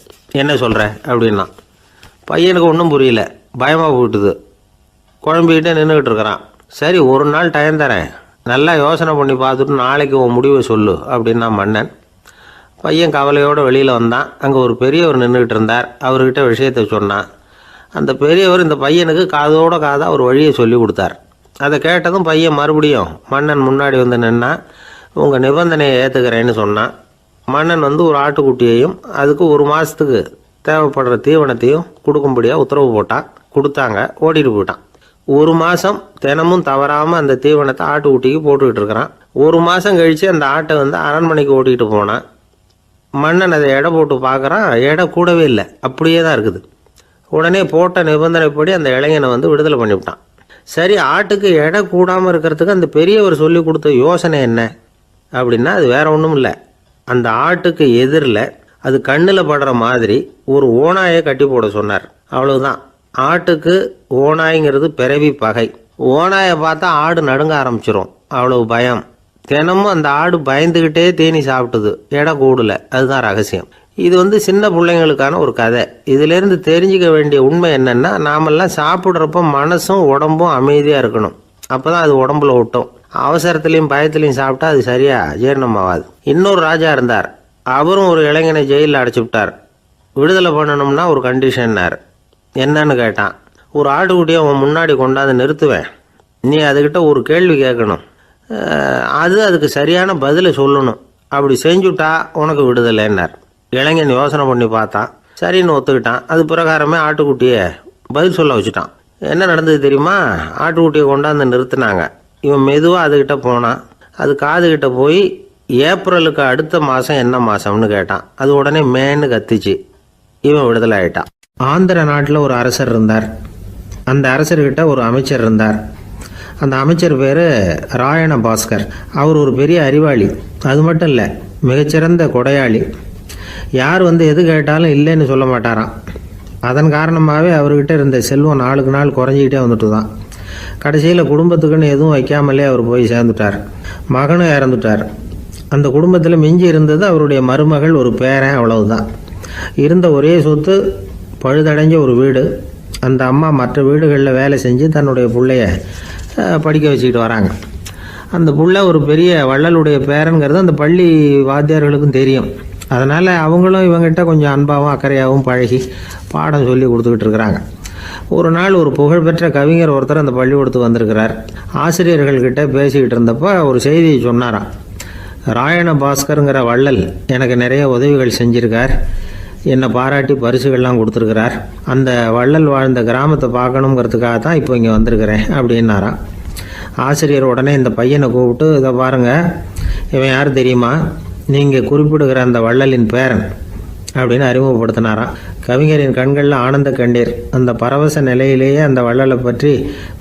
[SPEAKER 1] என்ன சொல்கிற அப்படின்னா. பையனுக்கு ஒன்றும் புரியல, பயமாக போட்டுது. குழம்பிக்கிட்டே நின்றுக்கிட்டு இருக்கிறான். சரி, ஒரு நாள் டைம் தரேன், நல்லா யோசனை பண்ணி பார்த்துட்டு நாளைக்கு உன் முடிவை சொல்லு அப்படின்னா மன்னன். பையன் கவலையோடு வெளியில் வந்தான். அங்கே ஒரு பெரியவர் நின்றுக்கிட்டு இருந்தார். அவர்கிட்ட விஷயத்தை சொன்னான். அந்த பெரியவர் இந்த பையனுக்கு காதோட காதாக ஒரு வழியை சொல்லி கொடுத்தார். அதை கேட்டதும் பையன் மறுபடியும் மன்னன் முன்னாடி நின்னா, உங்கள் நிபந்தனையை ஏற்றுக்கிறேன்னு சொன்னான். மன்னன் ஒரு ஆட்டுக்குட்டியையும் அதுக்கு 1 மாதத்துக்கு தேவைப்படுற தீவனத்தையும் கொடுக்கும்படியாக உத்தரவு போட்டான். கொடுத்தாங்க, ஓடிட்டு போயிட்டான். 1 மாதம் தினமும் தவறாமல் அந்த தீவனத்தை ஆட்டுக்குட்டிக்கு போட்டுக்கிட்டு இருக்கிறான். 1 மாதம் கழித்து அந்த ஆட்டை அரண்மனைக்கு ஓட்டிகிட்டு போனான். மன்னன் அதை எடை போட்டு பார்க்குறான். எடை கூடவே இல்லை, அப்படியே தான் இருக்குது. உடனே போட்ட நிபந்தனைப்படி அந்த இளைஞனை விடுதலை பண்ணிவிட்டான். சரி, ஆட்டுக்கு எடை கூடாமல் இருக்கிறதுக்கு அந்த பெரியவர் சொல்லி கொடுத்த யோசனை என்ன அப்படின்னா, அது வேற ஒன்றும் இல்லை. அந்த ஆட்டுக்கு எதிரில் அது கண்ணில் படுற மாதிரி ஒரு ஓநாயை கட்டி போட சொன்னார். அவ்வளவுதான். ஆட்டுக்கு ஓநாய்ங்கிறது பிறவி பகை. ஓநாயை பார்த்தா ஆடு நடுங்க ஆரம்பிச்சிரும், அவ்வளவு பயம். தினமும் அந்த ஆடு பயந்துக்கிட்டே தேனி சாப்பிட்டுது, எடை கூடல. அதுதான் ரகசியம். இது சின்ன பிள்ளைங்களுக்கான ஒரு கதை. இதிலேருந்து தெரிஞ்சிக்க வேண்டிய உண்மை என்னென்னா, நாமெல்லாம் சாப்பிட்றப்ப மனசும் உடம்பும் அமைதியாக இருக்கணும். அப்போ தான் அது உடம்புல ஒட்டும். அவசரத்துலேயும் பயத்துலையும் சாப்பிட்டா அது சரியாக ஜீரணமாகாது. இன்னொரு ராஜா இருந்தார். அவரும் ஒரு இளைஞனை ஜெயிலில் அடைச்சி விட்டார். விடுதலை பண்ணணும்னா ஒரு கண்டிஷன்னார். என்னன்னு கேட்டான். ஒரு ஆட்டுக்குட்டியை அவன் முன்னாடி கொண்டாந்து நிறுத்துவேன், நீ அதுக்கிட்ட ஒரு கேள்வி கேட்கணும், அதுக்கு சரியான பதிலை சொல்லணும். அப்படி செஞ்சுட்டா உனக்கு விடுதலைன்னார். இளைஞன் யோசனை பண்ணி பார்த்தான். சரின்னு ஒத்துக்கிட்டான். அது பிரகாரமே ஆட்டுக்குட்டியை பதில் சொல்ல வச்சுட்டான். என்ன நடந்தது தெரியுமா? ஆட்டுக்குட்டியை கொண்டாந்து நிறுத்தினாங்க. இவன் மெதுவாக அதுக்கிட்ட போனான். அது காதுகிட்ட போய் ஏப்ரலுக்கு அடுத்த மாதம் என்ன மாதம்னு கேட்டான். அது உடனே மேன்னு கத்திச்சு. இவன் விடுதலை ஆகிட்டான். ஆந்திர நாட்டில் ஒரு அரசர் இருந்தார். அந்த அரசர்கிட்ட ஒரு அமைச்சர் இருந்தார். அந்த அமைச்சர் பேர் ராயண பாஸ்கர். அவர் ஒரு பெரிய அறிவாளி. அது மட்டும் இல்லை, மிகச்சிறந்த கொடையாளி. யார் எது கேட்டாலும் இல்லைன்னு சொல்ல மாட்டாராம். அதன் காரணமாகவே அவர்கிட்ட இருந்த செல்வம் நாளுக்கு நாள் குறைஞ்சிக்கிட்டே வந்துட்டு தான். கடைசியில் குடும்பத்துக்குன்னு எதுவும் வைக்காமலே அவர் போய் சேர்ந்துட்டார். மகனும் இறந்துட்டார். அந்த குடும்பத்தில் மிஞ்சி இருந்தது அவருடைய மருமகள், ஒரு பேரன், அவ்வளவுதான். இருந்த ஒரே சொத்து பழுதடைஞ்ச ஒரு வீடு. அந்த அம்மா மற்ற வீடுகளில் வேலை செஞ்சு தன்னுடைய பிள்ளைய படிக்க வச்சுக்கிட்டு வராங்க. அந்த புள்ள ஒரு பெரிய வள்ளலுடைய பேரன்கிறது அந்த பள்ளி வாத்தியார்களுக்கும் தெரியும். அதனால் அவங்களும் இவங்ககிட்ட கொஞ்சம் அன்பாகவும் அக்கறையாகவும் பழகி பாடம் சொல்லி கொடுத்துக்கிட்டு இருக்கிறாங்க. ஒரு நாள் ஒரு புகழ்பெற்ற கவிஞர் ஒருத்தர் அந்த பள்ளிக்கூடத்துக்கு வந்திருக்கிறார். ஆசிரியர்கள்கிட்ட பேசிக்கிட்டு இருந்தப்போ ஒரு செய்தியை சொன்னாராம். ராயண பாஸ்கருங்கிற வள்ளல் எனக்கு நிறைய உதவிகள் செஞ்சிருக்கார். என்னை பாராட்டி பரிசுகள்லாம் கொடுத்துருக்கிறார். அந்த வள்ளல் வாழ்ந்த கிராமத்தை பார்க்கணுங்கிறதுக்காக தான் இப்போ இங்கே வந்திருக்கிறேன் அப்படின்னாராம். ஆசிரியர் உடனே இந்த பையனை கூப்பிட்டு, இதை பாருங்கள், இவன் யார் தெரியுமா, நீங்கள் குறிப்பிடுகிற அந்த வள்ளலின் பேரன் அப்படின்னு அறிமுகப்படுத்தினாராம். கவிஞரின் கண்களில் ஆனந்த கண்ணீர். அந்த பரவச நிலையிலேயே அந்த வள்ளலை பற்றி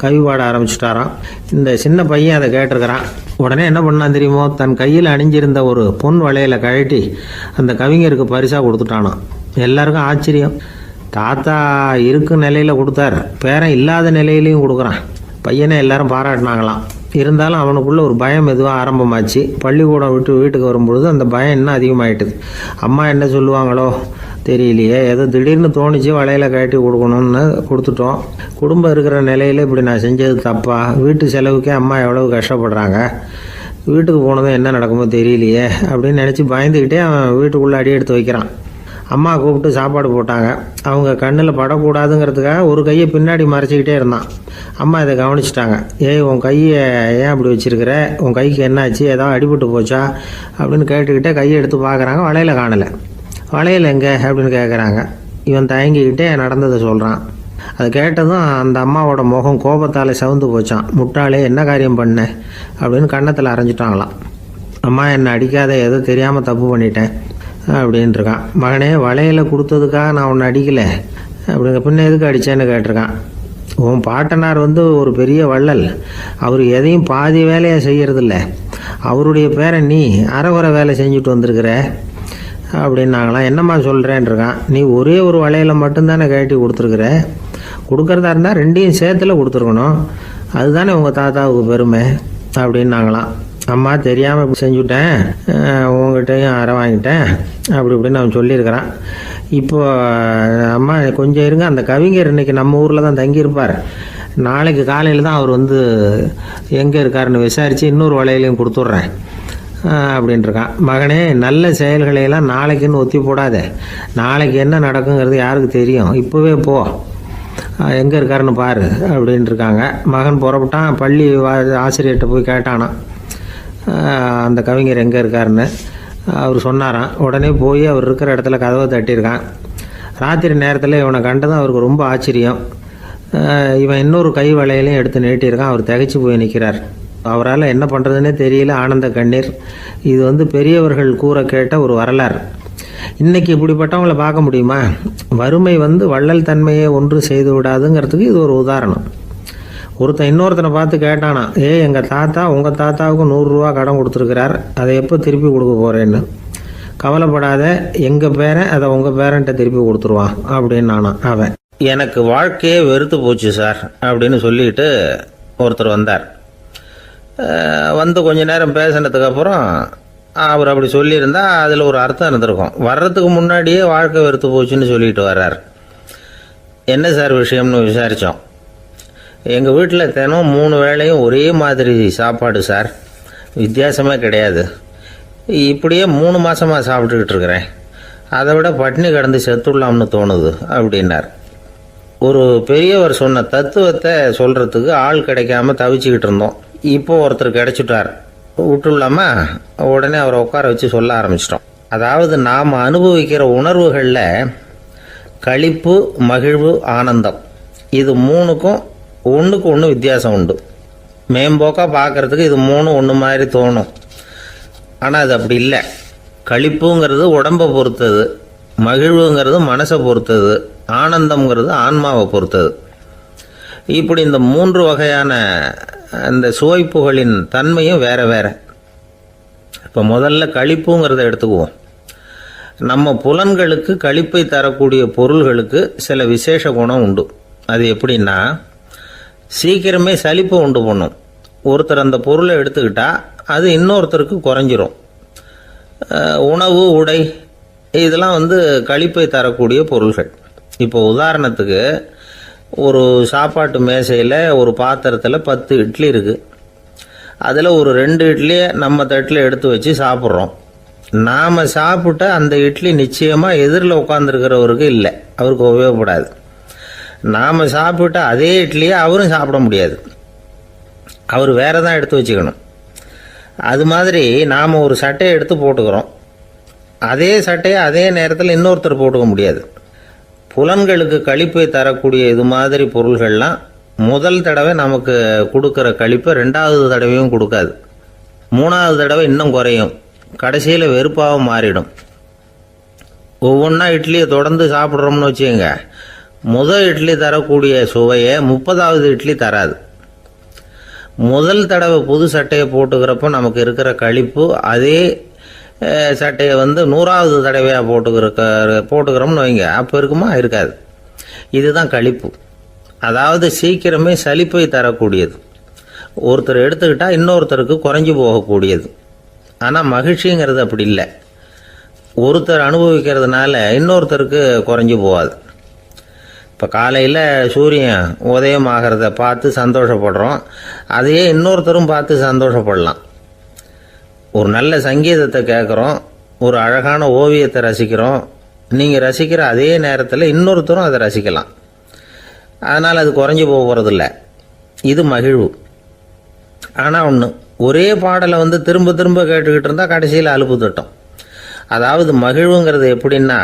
[SPEAKER 1] கவி பாட ஆரம்பிச்சுட்டாராம். இந்த சின்ன பையன் அதை கேட்டிருக்கிறான். உடனே என்ன பண்ணான் தெரியுமோ, தன் கையில் அணிஞ்சிருந்த ஒரு பொன் வளையலை கழட்டி அந்த கவிஞருக்கு பரிசாக கொடுத்துட்டானான். எல்லாருக்கும் ஆச்சரியம். தாத்தா இருக்கும் நிலையில் கொடுத்தார், பேரன் இல்லாத நிலையிலையும் கொடுக்குறான். பையனை எல்லாரும் பாராட்டினாங்களாம். இருந்தாலும் அவனுக்குள்ளே ஒரு பயம் எதுவாக ஆரம்பமாச்சு. பள்ளிக்கூடம் விட்டு வீட்டுக்கு வரும்பொழுது அந்த பயம் இன்னும் அதிகமாகிட்டுது. அம்மா என்ன சொல்லுவாங்களோ தெரியலையே, ஏதோ திடீர்னு தோணிச்சு வளையலை கட்டி கொடுக்கணும்னு கொடுத்துட்டோம். குடும்பம் இருக்கிற நிலையில் இப்படி நான் செஞ்சது தப்பா, வீட்டு செலவுக்கே அம்மா எவ்வளவு கஷ்டப்படுறாங்க, வீட்டுக்கு போனதும் என்ன நடக்குமோ தெரியலையே அப்படின்னு நினச்சி பயந்துக்கிட்டே அவன் வீட்டுக்குள்ளே அடி எடுத்து வைக்கிறான். அம்மா கூப்பிட்டு சாப்பாடு போட்டாங்க. அவங்க கண்ணில் படக்கூடாதுங்கிறதுக்காக ஒரு கையை பின்னாடி மறைச்சிக்கிட்டே இருந்தான். அம்மா இதை கவனிச்சிட்டாங்க. ஏய், உன் கையை ஏன் அப்படி வச்சிருக்கிற, உன் கைக்கு என்னாச்சு, ஏதாவது அடிபட்டு போச்சா அப்படின்னு கேட்டுக்கிட்டே கையை எடுத்து பார்க்குறாங்க. வளையல காணலை. வளையல் எங்கே அப்படின்னு கேட்குறாங்க. இவன் தயங்கிக்கிட்டே நடந்ததை சொல்கிறான். அதை கேட்டதும் அந்த அம்மாவோட முகம் கோபத்தால் சவுந்து போச்சான். முட்டாளே, என்ன காரியம் பண்ண அப்படின்னு கன்னத்தில் அரைஞ்சிட்டாங்களாம். அம்மா, என்னை அடிக்காத, ஏதோ தெரியாமல் தப்பு பண்ணிட்டேன் அப்படின்ட்டுருக்கான். மகனே, வளையலை கொடுத்ததுக்காக நான் உன்னை அடிக்கலை அப்படிங்க, பின்ன எதுக்கு அடித்தேன்னு கேட்டிருக்கான். உன் பாட்டனார் ஒரு பெரிய வள்ளல், அவர் எதையும் பாதி வேலையை செய்கிறதில்ல, அவருடைய பேரை நீ அரைகுறை வேலை செஞ்சுட்டு வந்திருக்கிற அப்படின்னாங்களாம். என்னம்மா சொல்கிறேன்ருக்கான். நீ ஒரே ஒரு வளையலை மட்டும்தானே கட்டி கொடுத்துருக்குற, கொடுக்குறதா இருந்தால் ரெண்டையும் சேர்த்துல கொடுத்துருக்கணும், அதுதானே உங்கள் தாத்தாவுக்கு பெருமை அப்படின்னாங்களாம். அம்மா, தெரியாமல் இப்படி செஞ்சுட்டேன், உங்கள்கிட்டையும் அரை வாங்கிட்டேன் அப்படி இப்படின்னு அவன் சொல்லியிருக்கிறான். இப்போ அம்மா கொஞ்சம் இருங்க, அந்த கவிஞர் இன்னைக்கு நம்ம ஊரில் தான் தங்கியிருப்பார், நாளைக்கு காலையில் தான் அவர் எங்கே இருக்காருன்னு விசாரித்து இன்னொரு வளையலையும் கொடுத்துட்றேன் அப்படின்ட்டுருக்கான். மகனே, நல்ல செயல்களையெல்லாம் நாளைக்குன்னு ஒத்தி போடாத, நாளைக்கு என்ன நடக்குங்கிறது யாருக்கு தெரியும், இப்போவே போ, எங்கே இருக்காருன்னு பாரு அப்படின்ட்டுருக்காங்க. மகன் புறப்பட்டான். பள்ளி ஆசிரியர்கிட்ட போய் கேட்டானான் அந்த கவிஞர் எங்கே இருக்காருன்னு. அவர் சொன்னாராம். உடனே போய் அவர் இருக்கிற இடத்துல கதவை தட்டியிருக்கான். ராத்திரி நேரத்தில் இவனை கண்டதும் அவருக்கு ரொம்ப ஆச்சரியம். இவன் இன்னொரு கை வளையலையும் எடுத்து நீட்டியிருக்கான். அவர் திகைச்சு போய் நிற்கிறார். அவரால் என்ன பண்ணுறதுன்னே தெரியல. ஆனந்த கண்ணீர். இது பெரியவர்கள் கூற கேட்ட ஒரு வரலாறு. இன்றைக்கி இப்படிப்பட்டவங்களை பார்க்க முடியுமா? வறுமை வள்ளல் தன்மையை ஒன்று செய்து விடாதுங்கிறதுக்கு இது ஒரு உதாரணம். ஒருத்தன் இன்னொருத்தனை பார்த்து கேட்டானா, எங்கள் தாத்தா உங்கள் தாத்தாவுக்கு 100 ரூபா கடன் கொடுத்துருக்கிறார், அதை எப்போ திருப்பி கொடுக்க போகிறேன்னு. கவலைப்படாத, எங்கள் பேரன் அதை உங்கள் பேரன்ட்ட திருப்பி கொடுத்துருவான் அப்படின்னு நானான் அவன். எனக்கு வாழ்க்கையே வெறுத்து போச்சு சார் அப்படின்னு சொல்லிட்டு ஒருத்தர் வந்தார். கொஞ்ச நேரம் பேசினதுக்கப்புறம் அவர் அப்படி சொல்லியிருந்தா அதில் ஒரு அர்த்தம் இருந்திருக்கும். வர்றதுக்கு முன்னாடியே வாழ்க்கை வெறுத்து போச்சுன்னு சொல்லிட்டு வர்றார். என்ன சார் விஷயம்னு விசாரித்தோம். எங்கள் வீட்டில் தினம் 3 வேளையும் ஒரே மாதிரி சாப்பாடு சார், வித்தியாசமே கிடையாது. இப்படியே 3 மாதமாக சாப்பிட்டுக்கிட்டு இருக்கிறேன். அதை விட பட்டினி கிடந்து செத்துடலாம்னு தோணுது அப்படின்னார். ஒரு பெரியவர் சொன்ன தத்துவத்தை சொல்கிறதுக்கு ஆள் கிடைக்காம தவிச்சுக்கிட்டு இருந்தோம். இப்போ ஒருத்தர் கிடைச்சிட்டார், விட்டுலாமா? உடனே அவரை உட்கார வச்சு சொல்ல ஆரம்பிச்சிட்டோம். அதாவது நாம் அனுபவிக்கிற உணர்வுகளில் களிப்பு, மகிழ்வு, ஆனந்தம், இது 3க்கும் ஒன்றுக்கு ஒன்று வித்தியாசம் உண்டு. மேம்போக்காக பார்க்குறதுக்கு இது 3 ஒன்று மாதிரி தோணும். ஆனால் அது அப்படி இல்லை. களிப்புங்கிறது உடம்பை பொறுத்தது, மகிழ்வுங்கிறது மனசை பொறுத்தது, ஆனந்தம்ங்கிறது ஆன்மாவை பொறுத்தது. இப்படி இந்த 3 வகையான அந்த சுவைப்புகளின் தன்மையும் வேற வேற. இப்போ முதல்ல களிப்புங்கிறத எடுத்துக்குவோம். நம்ம புலன்களுக்கு களிப்பை தரக்கூடிய பொருள்களுக்கு சில விசேஷ குணம் உண்டு. அது எப்படின்னா, சீக்கிரமே சலிப்பை உண்டு பண்ணும். ஒருத்தர் அந்த பொருளை எடுத்துக்கிட்டா அது இன்னொருத்தருக்கு குறைஞ்சிரும். உணவு, உடை, இதெல்லாம் களிப்பை தரக்கூடிய பொருள்கள். இப்போ உதாரணத்துக்கு, ஒரு சாப்பாட்டு மேசையில் ஒரு பாத்திரத்தில் 10 இட்லி இருக்குது. அதில் ஒரு 2 இட்லியை நம்ம தட்டில் எடுத்து வச்சு சாப்பிட்றோம். நாம் சாப்பிட்ட அந்த இட்லி நிச்சயமாக எதிரில் உட்காந்துருக்கிறவருக்கு இல்லை, அவருக்கு உபயோகப்படாது. நாம் சாப்பிட்ட அதே இட்லியை அவரும் சாப்பிட முடியாது, அவர் வேற தான் எடுத்து வச்சுக்கணும். அது மாதிரி நாம் ஒரு சட்டையை எடுத்து போட்டுக்கிறோம். அதே சட்டையை அதே நேரத்தில் இன்னொருத்தர் போட்டுக்க முடியாது. புலன்களுக்கு களிப்பை தரக்கூடிய இது மாதிரி பொருள்கள்லாம் முதல் தடவை நமக்கு கொடுக்குற களிப்பை ரெண்டாவது தடவையும் கொடுக்காது. மூணாவது தடவை இன்னும் குறையும். கடைசியில் வெறுப்பாக மாறிடும். ஒவ்வொன்றா இட்லியை தொடர்ந்து சாப்பிட்றோம்னு வச்சுக்கோங்க, முதல் இட்லி தரக்கூடிய சுவையை 30வது இட்லி தராது. முதல் தடவை புது சட்டையை போட்டுக்கிறப்போ நமக்கு இருக்கிற களிப்பு அதே சட்டையை 100வது தடவையாக போட்டுக்கிறோம்னு வைங்க, அப்போ இருக்குமா? இருக்காது. இதுதான் களிப்பு. அதாவது சீக்கிரமே சலிப்பை தரக்கூடியது. ஒருத்தர் எடுத்துக்கிட்டால் இன்னொருத்தருக்கு குறைஞ்சி போகக்கூடியது. ஆனால் மகிழ்ச்சிங்கிறது அப்படி இல்லை. ஒருத்தர் அனுபவிக்கிறதுனால இன்னொருத்தருக்கு குறைஞ்சி போகாது. இப்போ காலையில் சூரியன் உதயம் ஆகிறத பார்த்து சந்தோஷப்படுறோம், அதையே இன்னொருத்தரும் பார்த்து சந்தோஷப்படலாம். ஒரு நல்ல சங்கீதத்தை கேட்குறோம், ஒரு அழகான ஓவியத்தை ரசிக்கிறோம், நீங்கள் ரசிக்கிற அதே நேரத்தில் இன்னொருத்தரும் அதை ரசிக்கலாம். அதனால் அது குறைஞ்சி போகிறதில்ல. இது மகிழ்வு. ஆனால் ஒன்று, ஒரே பாடலை திரும்ப திரும்ப கேட்டுக்கிட்டு இருந்தால் கடைசியில் அலுப்பு தட்டும். அதாவது மகிழ்வுங்கிறது எப்படின்னா,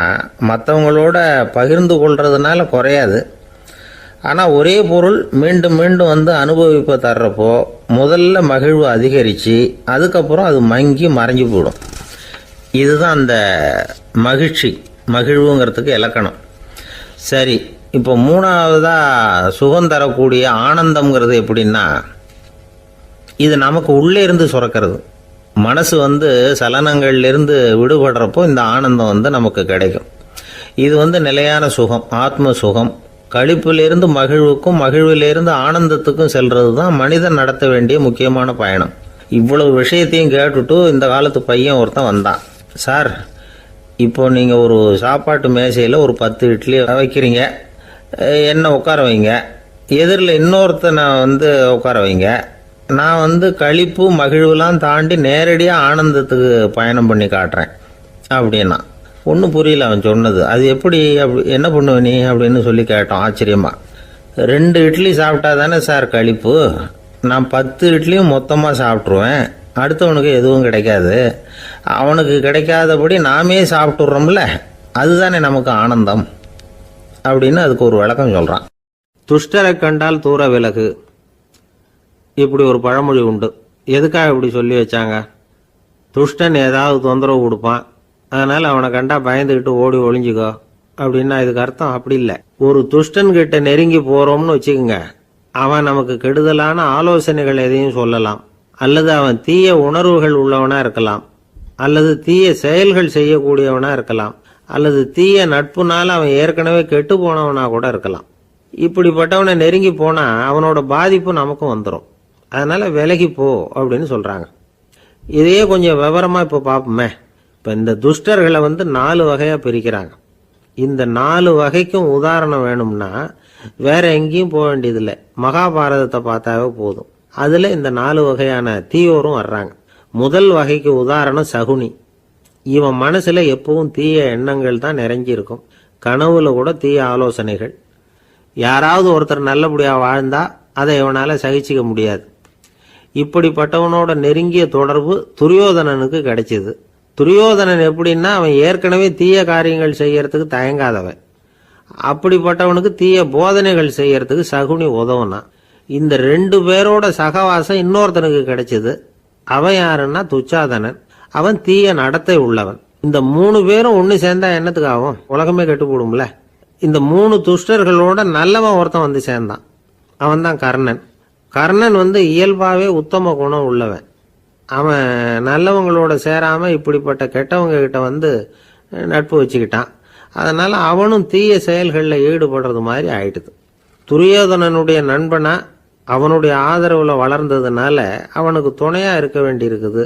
[SPEAKER 1] மற்றவங்களோட பகிர்ந்து கொள்றதுனால குறையாது. ஆனால் ஒரே பொருள் மீண்டும் மீண்டும் அனுபவிப்ப தர்றப்போ முதல்ல மகிழ்வு அதிகரித்து அதுக்கப்புறம் அது மங்கி மறைஞ்சு போயிடும். இதுதான் அந்த மகிழ்வுங்கிறதுக்கு இலக்கணம். சரி, இப்போ மூணாவதாக சுகம் தரக்கூடிய ஆனந்தம்ங்கிறது எப்படின்னா, இது நமக்கு உள்ளே இருந்து சுரக்கிறது. மனசு சலனங்கள்லேருந்து விடுபடுறப்போ இந்த ஆனந்தம் நமக்கு கிடைக்கும். இது நிலையான சுகம், ஆத்ம சுகம். களிப்பிலிருந்து மகிழ்வுக்கும் மகிழ்விலிருந்து ஆனந்தத்துக்கும் செல்றது தான் மனிதன் நடத்த வேண்டிய முக்கியமான பயணம். இவ்வளவு விஷயத்தையும் கேட்டுட்டு இந்த காலத்து பையன் ஒருத்தன் வந்தான். சார், இப்போ நீங்கள் ஒரு சாப்பாட்டு மேசையில் ஒரு 10 இட்லி வைக்கிறீங்க, என்னை உட்கார வைங்க, எதிரில் இன்னொருத்தனை உட்கார வைங்க, நான் களிப்பு மகிழ்வுலாம் தாண்டி நேரடியாக ஆனந்தத்துக்கு பயணம் பண்ணி காட்டுறேன் அப்படின்னா. ஒன்றும் புரியல அவன் சொன்னது. அது எப்படி, என்ன பண்ணுவ நீ அப்படின்னு சொல்லி கேட்டோம் ஆச்சரியமாக. 2 இட்லி சாப்பிட்டா தானே சார் களிப்பு, நான் 10 இட்லியும் மொத்தமாக சாப்பிட்ருவேன், அடுத்தவனுக்கு எதுவும் கிடைக்காது, அவனுக்கு கிடைக்காதபடி நாமே சாப்பிட்டுடுறோம்ல, அதுதானே நமக்கு ஆனந்தம் அப்படின்னு அதுக்கு ஒரு விளக்கம் சொல்கிறான். துஷ்டரை கண்டால் தூர விலகு, இப்படி ஒரு பழமொழி உண்டு. எதுக்காக இப்படி சொல்லி வச்சாங்க? துஷ்டன் ஏதாவது தொந்தரவு கொடுப்பான், அதனால் அவனை கண்டா பயந்துக்கிட்டு ஓடி ஒளிஞ்சிக்கோ அப்படின்னா இதுக்கு அர்த்தம் அப்படி இல்லை. ஒரு துஷ்டன் கிட்ட நெருங்கி போகிறோம்னு வச்சுக்கோங்க, அவன் நமக்கு கெடுதலான ஆலோசனைகள் எதையும் சொல்லலாம், அல்லது அவன் தீய உணர்வுகள் உள்ளவனா இருக்கலாம், அல்லது தீய செயல்கள் செய்யக்கூடியவனா இருக்கலாம், அல்லது தீய நட்புனால அவன் ஏற்கனவே கெட்டு போனவனா கூட இருக்கலாம். இப்படிப்பட்டவனை நெருங்கி போனா அவனோட பாதிப்பு நமக்கும் வந்துடும். அதனால விலகி போ அப்படின்னு சொல்றாங்க. இதையே கொஞ்சம் விவரமா இப்போ பார்ப்போமே. இப்போ இந்த துஷ்டர்களை 4 வகையா பிரிக்கிறாங்க. இந்த 4 வகைக்கும் உதாரணம் வேணும்னா வேற எங்கேயும் போக வேண்டியதில்லை, மகாபாரதத்தை பார்த்தாவே போதும். அதுல இந்த 4 வகையான தீயோரும் வர்றாங்க. முதல் வகைக்கு உதாரணம் சகுனி. இவன் மனசுல எப்பவும் தீய எண்ணங்கள் தான் நிறைஞ்சிருக்கும், கனவுல கூட தீய ஆலோசனைகள். யாராவது ஒருத்தர் நல்லபடியா வாழ்ந்தா அதை இவனால சகிச்சிக்க முடியாது. இப்படிப்பட்டவனோட நெருங்கிய தொடர்பு துரியோதனனுக்கு கிடைச்சது. துரியோதனன் எப்படின்னா, அவன் ஏற்கனவே தீய காரியங்கள் செய்யறதுக்கு தயங்காதவன். அப்படிப்பட்டவனுக்கு தீய போதனைகள் செய்யறதுக்கு சகுனி உதவுனான். இந்த 2 பேரோட சகவாசம் இன்னொருத்தனுக்கு கிடைச்சது. அவன் யாருன்னா துச்சாதனன். அவன் தீய நடத்தை உள்ளவன். இந்த 3 பேரும் ஒன்னு சேர்ந்தா என்னத்துக்கு ஆகும்? உலகமே கெட்டு போடும்ல. இந்த 3 துஷ்டர்களோட நல்லவன் ஒருத்தன் சேர்ந்தான். அவன் தான் கர்ணன். கர்ணன் இயல்பாவே உத்தம குணம் உள்ளவன். அவன் நல்லவங்களோட சேராம இப்படிப்பட்ட கெட்டவங்க கிட்ட நட்பு வச்சுக்கிட்டான். அதனால அவனும் தீய செயல்களில் ஈடுபடுறது மாதிரி ஆயிடுது. துரியோதனனுடைய நண்பனா அவனுடைய ஆதரவுல வளர்ந்ததுனால அவனுக்கு துணையா இருக்க வேண்டி இருக்குது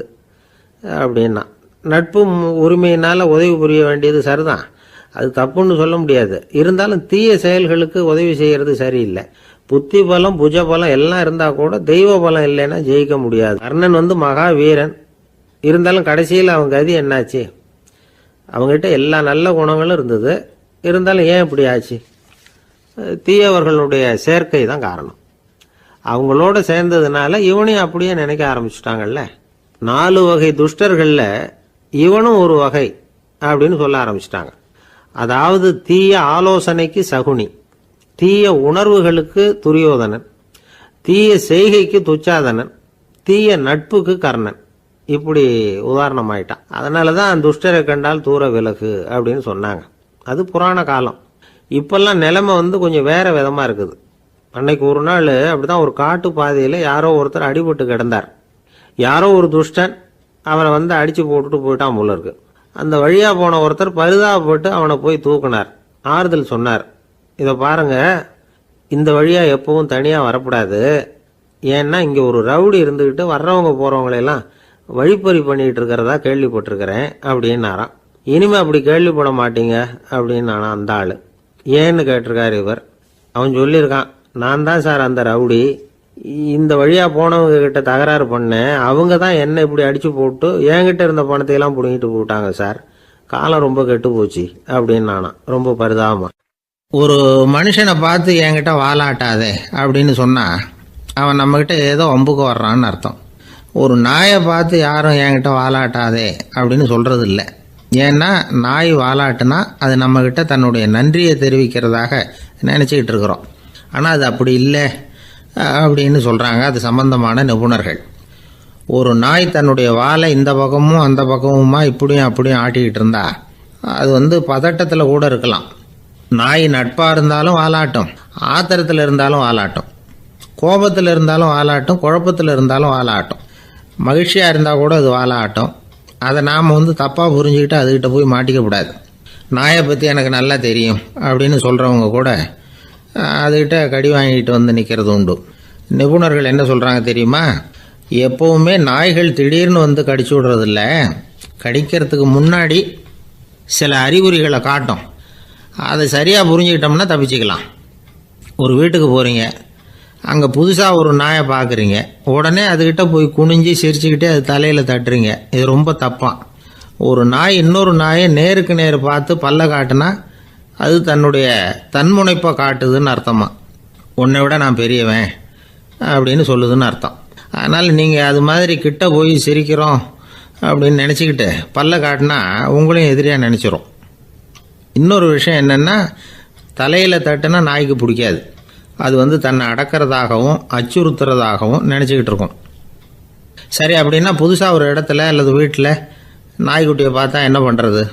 [SPEAKER 1] அப்படின்னா. நட்பு உரிமையினால உதவி புரிய வேண்டியது சரிதான், அது தப்புன்னு சொல்ல முடியாது. இருந்தாலும் தீய செயல்களுக்கு உதவி செய்யறது சரியில்லை. புத்தி பலம் புஜ பலம் எல்லாம் இருந்தா கூட தெய்வ பலம் இல்லைன்னா ஜெயிக்க முடியாது. கர்ணன் மகா வீரன், இருந்தாலும் கடைசியில் அவன் கதி என்னாச்சு? அவங்ககிட்ட எல்லா நல்ல குணங்களும் இருந்தது, இருந்தாலும் ஏன் இப்படி ஆச்சு? தீயவர்களுடைய சேர்க்கை தான் காரணம். அவங்களோட சேர்ந்ததுனால இவனையும் அப்படியே நினைக்க ஆரம்பிச்சுட்டாங்கல்ல. 4 வகை துஷ்டர்கள்ல இவனும் ஒரு வகை. அப்படின்னு சொல்ல ஆரம்பிச்சிட்டாங்க. அதாவது தீய ஆலோசனைக்கு சகுனி, தீய உணர்வுகளுக்கு துரியோதனன், தீய செய்கைக்கு துச்சாதனன், தீய நட்புக்கு கர்ணன், இப்படி உதாரணமாயிட்டான். அதனால தான் துஷ்டரை கண்டால் தூர விலகு அப்படின்னு சொன்னாங்க. அது புராண காலம். இப்பெல்லாம் நிலைமை கொஞ்சம் வேற விதமா இருக்குது. அன்னைக்கு ஒரு நாள் அப்படிதான் ஒரு காட்டு பாதையில் யாரோ ஒருத்தர் அடிபட்டு கிடந்தார். யாரோ ஒரு துஷ்டன் அவனை அடிச்சு போட்டுட்டு போயிட்டான் போல இருக்கு. அந்த வழியா போன ஒருத்தர் பரிதாபப்பட்டு அவனை போய் தூக்குனார், ஆறுதல் சொன்னார். இதை பாருங்க, இந்த வழியா எப்பவும் தனியா வரக்கூடாது. ஏன்னா இங்க ஒரு ரவுடி இருந்துகிட்டு வர்றவங்க போறவங்களெல்லாம் வழிப்பறி பண்ணிட்டு இருக்கிறதா கேள்விப்பட்டிருக்கிறேன் அப்படின்னாராம். இனிமே அப்படி கேள்விப்பட மாட்டீங்க அப்படின்னு நானா அந்த ஆளு. ஏன்னு கேட்டிருக்காரு இவர். அவன் சொல்லியிருக்கான், நான் தான் சார் அந்த ரவுடி. இந்த வழியா போனவங்க கிட்ட தகராறு பண்ணேன். அவங்க தான் என்ன இப்படி அடிச்சு போட்டு என்கிட்ட இருந்த பணத்தையெல்லாம் பிடிங்கிட்டு போட்டாங்க சார். காலம் ரொம்ப கெட்டு போச்சு அப்படின்னு நானா ரொம்ப பரிதாபமா. ஒரு மனுஷனை பார்த்து என்கிட்ட வாலாட்டாதே அப்படின்னு சொன்னா அவன் நம்மகிட்ட ஏதோ வம்புக்கு வர்றான்னு அர்த்தம். ஒரு நாயை பார்த்து யாரும் என்கிட்ட வாலாட்டாதே அப்படின்னு சொல்றது இல்லை. ஏன்னா நாய் வாலாட்டுனா அது நம்மகிட்ட தன்னுடைய நன்றியை தெரிவிக்கிறதாக நினச்சிக்கிட்டு இருக்கிறோம். ஆனால் அது அப்படி இல்லை அப்படின்னு சொல்கிறாங்க அது சம்பந்தமான நிபுணர்கள். ஒரு நாய் தன்னுடைய வாலை இந்த பக்கமும் அந்த பக்கமுமா இப்படியும் அப்படியும் ஆட்டிக்கிட்டு இருந்தா அது பதட்டத்தில் கூட இருக்கலாம். நாய் நட்பாக இருந்தாலும் வாலாட்டும், ஆத்திரத்தில் இருந்தாலும் வாலாட்டும், கோபத்தில் இருந்தாலும் வாலாட்டும், குழப்பத்தில் இருந்தாலும் வாலாட்டும், மகிழ்ச்சியாக இருந்தால் கூட அது வாலாட்டும். அதை நாம் தப்பாக புரிஞ்சுக்கிட்டு அதுக்கிட்ட போய் மாட்டிக்கக்கூடாது. நாயை பற்றி எனக்கு நல்லா தெரியும் அப்படின்னு சொல்கிறவங்க கூட அதுக்கிட்ட கடி வாங்கிட்டு நிற்கிறது உண்டு. நிபுணர்கள் என்ன சொல்கிறாங்க தெரியுமா? எப்போவுமே நாய்கள் திடீர்னு கடிச்சு விடுறதில்ல, கடிக்கிறதுக்கு முன்னாடி சில அறிகுறிகளை காட்டும். அதை சரியாக புரிஞ்சுக்கிட்டோம்னா தப்பிச்சுக்கலாம். ஒரு வீட்டுக்கு போகிறீங்க, அங்கே புதுசாக ஒரு நாயை பார்க்குறீங்க, உடனே அதுக்கிட்ட போய் குனிஞ்சு சிரிச்சுக்கிட்டே அது தலையில் தட்டுறீங்க. இது ரொம்ப தப்பான். ஒரு நாய் இன்னொரு நாயை நேருக்கு நேர் பார்த்து பல்ல காட்டுனா அது தன்னுடைய தன்முனைப்பை காட்டுதுன்னு அர்த்தமா. உன்னை விட நான் பெரியவன் அப்படின்னு சொல்லுதுன்னு அர்த்தம். அதனால் நீங்கள் அது மாதிரி கிட்ட போய் சிரிக்கிறோம் அப்படின்னு நினச்சிக்கிட்டு பல்ல காட்டினா உங்களையும் எதிரியாக நினச்சிரும். இன்னொரு விஷயம் என்னென்னா, தலையில் தட்டுனா நாய்க்கு பிடிக்காது. அது தன்னை அடக்கிறதாகவும் அச்சுறுத்துறதாகவும் நினச்சிக்கிட்டு இருக்கும். சரி, அப்படின்னா புதுசாக ஒரு இடத்துல அல்லது வீட்டில் நாய்க்குட்டியை பார்த்தா என்ன பண்ணுறது?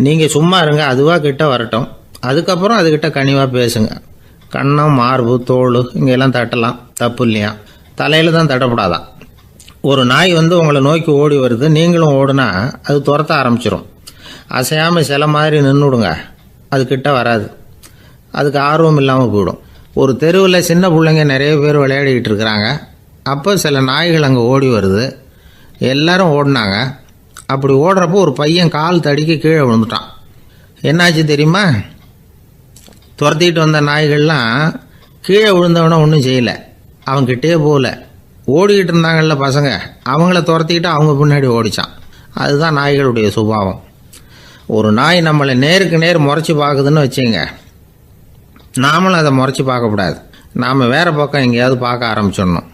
[SPEAKER 1] நீங்கள் சும்மா இருங்க, அதுவாக கிட்ட வரட்டும். அதுக்கப்புறம் அதுக்கிட்ட கனிவாக பேசுங்க. கன்னம், மார்பு, தோல் இங்கெல்லாம் தட்டலாம், தப்பு இல்லையா? தலையில் தான் தட்டப்படாதான். ஒரு நாய் உங்களை நோக்கி ஓடி வருது, நீங்களும் ஓடுனா அது துரத்த ஆரம்பிச்சிடும். அசையாமல் சில மாதிரி நின்றுடுங்க, அது கிட்ட வராது. அதுக்கு ஆர்வம் இல்லாமல் போயிடும். ஒரு தெருவில் சின்ன பிள்ளைங்க நிறைய பேர் விளையாடிக்கிட்டு இருக்கிறாங்க. அப்போ சில நாய்கள் அங்கே ஓடி வருது. எல்லாரும் ஓடினாங்க. அப்படி ஓடுறப்போ ஒரு பையன் கால் தடிக்கு கீழே விழுந்துட்டான். என்னாச்சு தெரியுமா? துரத்திட்டு வந்த நாய்கள்லாம் கீழே விழுந்தவன ஒன்றும் செய்யலை, அவன்கிட்டே போகல. ஓடிக்கிட்டு இருந்தாங்கல்ல பசங்க, அவங்கள துரத்திக்கிட்டு அவங்க பின்னாடி ஓடிச்சான். அதுதான் நாய்களுடைய சுபாவம். ஒரு நாய் நம்மளை நேருக்கு நேர் முறைச்சி பார்க்குதுன்னு வச்சுங்க, நாமளும் அதை முறைச்சி பார்க்கக்கூடாது. நாம் வேறு பக்கம் எங்கேயாவது பார்க்க ஆரம்பிச்சிடணும்.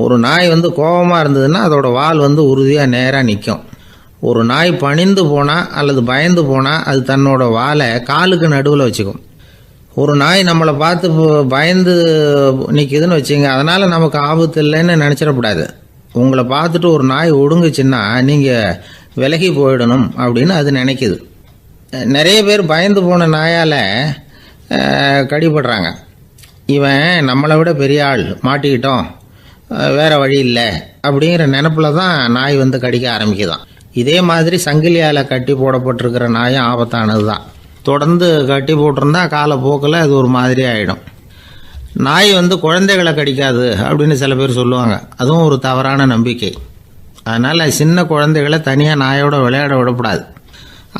[SPEAKER 1] ஒரு நாய் கோபமாக இருந்ததுன்னா அதோட வால் உறுதியாக நேராக நிற்கும். ஒரு நாய் பணிந்து போனால் அல்லது பயந்து போனால் அது தன்னோட வாலை காலுக்கு நடுவில் வச்சுக்கும். ஒரு நாய் நம்மளை பார்த்து பயந்து நிற்கிதுன்னு வச்சுங்க, அதனால் நமக்கு ஆபத்து இல்லைன்னு நினச்சிடக்கூடாது. உங்களை பார்த்துட்டு ஒரு நாய் ஒடுங்குச்சுன்னா நீங்கள் விலகி போயிடணும் அப்படின்னு அது நினைக்குது. நிறைய பேர் பயந்து போன நாயால் கடிபடுறாங்க. இவன் நம்மளை விட பெரிய ஆள், மாட்டிக்கிட்டோம், வேறு வழி இல்லை அப்படிங்கிற நினப்பில் தான் நாய் கடிக்க ஆரம்பிக்குதான். இதே மாதிரி சங்கிலியால் கட்டி போடப்பட்டிருக்கிற நாயும் ஆபத்தானது தான். தொடர்ந்து கட்டி போட்டிருந்தா காலப்போக்கில் அது ஒரு மாதிரி ஆகிடும். நாய் குழந்தைகளை கடிக்காது அப்படின்னு சில பேர் சொல்லுவாங்க. அதுவும் ஒரு தவறான நம்பிக்கை. அதனால் சின்ன குழந்தைகளை தனியாக நாயோட விளையாட விடக்கூடாது.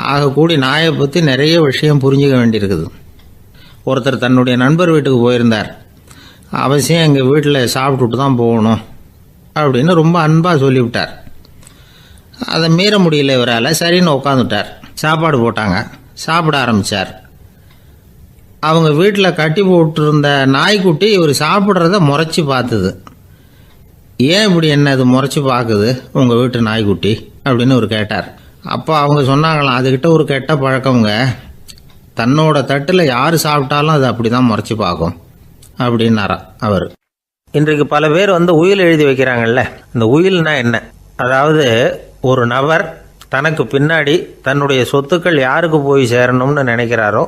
[SPEAKER 1] ஆகக்கூடி நாயை பற்றி நிறைய விஷயம் புரிஞ்சுக்க வேண்டியிருக்குது. ஒருத்தர் தன்னுடைய நண்பர் வீட்டுக்கு போயிருந்தார். அவசியம் எங்கள் வீட்டில் சாப்பிட்டுட்டு தான் போகணும் அப்படின்னு ரொம்ப அன்பாக சொல்லிவிட்டார். அதை மீற முடியல இவரால். சரின்னு உட்காந்துட்டார். சாப்பாடு போட்டாங்க, சாப்பிட ஆரம்பித்தார். அவங்க வீட்டில் கட்டி போட்டிருந்த நாய்க்குட்டி இவர் சாப்பிட்றத முறைச்சி பார்த்துது. ஏன் இப்படி என்ன இது முறைச்சி பார்க்குது உங்கள் வீட்டு நாய்க்குட்டி அப்படின்னு இவர் கேட்டார். அப்போ அவங்க சொன்னாங்களாம், அதுகிட்ட ஒரு கெட்ட பழக்கங்க, தன்னோட தட்டில் யார் சாப்பிட்டாலும் அது அப்படி தான் முறைச்சி பார்க்கும் அப்படின்னாரா அவர். இன்றைக்கு பல பேர் உயில் எழுதி வைக்கிறாங்கல்ல, இந்த உயில்னா என்ன? அதாவது ஒரு நபர் தனக்கு பின்னாடி தன்னுடைய சொத்துக்கள் யாருக்கு போய் சேரணும்னு நினைக்கிறாரோ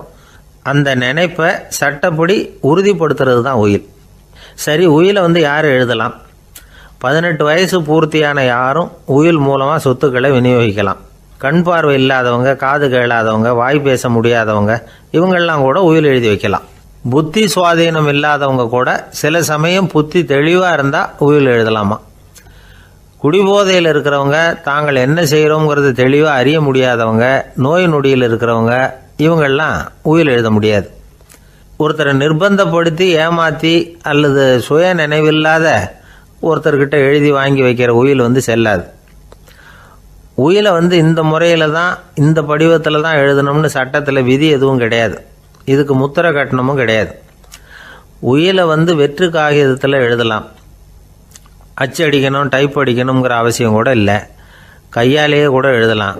[SPEAKER 1] அந்த நினைப்பை சட்டப்படி உறுதிப்படுத்துறது தான் உயில். சரி, உயிலை யார் எழுதலாம்? 18 வயசு பூர்த்தியான யாரும் உயில் மூலமாக சொத்துக்களை விநியோகிக்கலாம். கண் பார்வை இல்லாதவங்க, காது கேளாதவங்க, வாய் பேச முடியாதவங்க, இவங்கெல்லாம் கூட உயில் எழுதி வைக்கலாம். புத்தி சுவாதீனம் இல்லாதவங்க கூட சில சமயம் புத்தி தெளிவாக இருந்தால் உயில் எழுதலாமா. குடிபோதையில் இருக்கிறவங்க, தாங்கள் என்ன செய்கிறோங்கிறது தெளிவாக அறிய முடியாதவங்க, நோய் நொடியில் இருக்கிறவங்க, இவங்கெல்லாம் உயில் எழுத முடியாது. ஒருத்தரை நிர்பந்தப்படுத்தி ஏமாற்றி அல்லது சுய நினைவில்லாத ஒருத்தர்கிட்ட எழுதி வாங்கி வைக்கிற உயில் செல்லாது. உயிலை இந்த முறையில் தான், இந்த படிவத்தில் தான் எழுதணும்னு சட்டத்தில் விதி எதுவும் கிடையாது. இதுக்கு முத்திரை கட்டணமும் கிடையாது. உயிலை வெற்று காகிதத்தில் எழுதலாம். அச்சடிக்கணும், டைப் அடிக்கணுங்கிற அவசியம் கூட இல்லை. கையாலேயே கூட எழுதலாம்.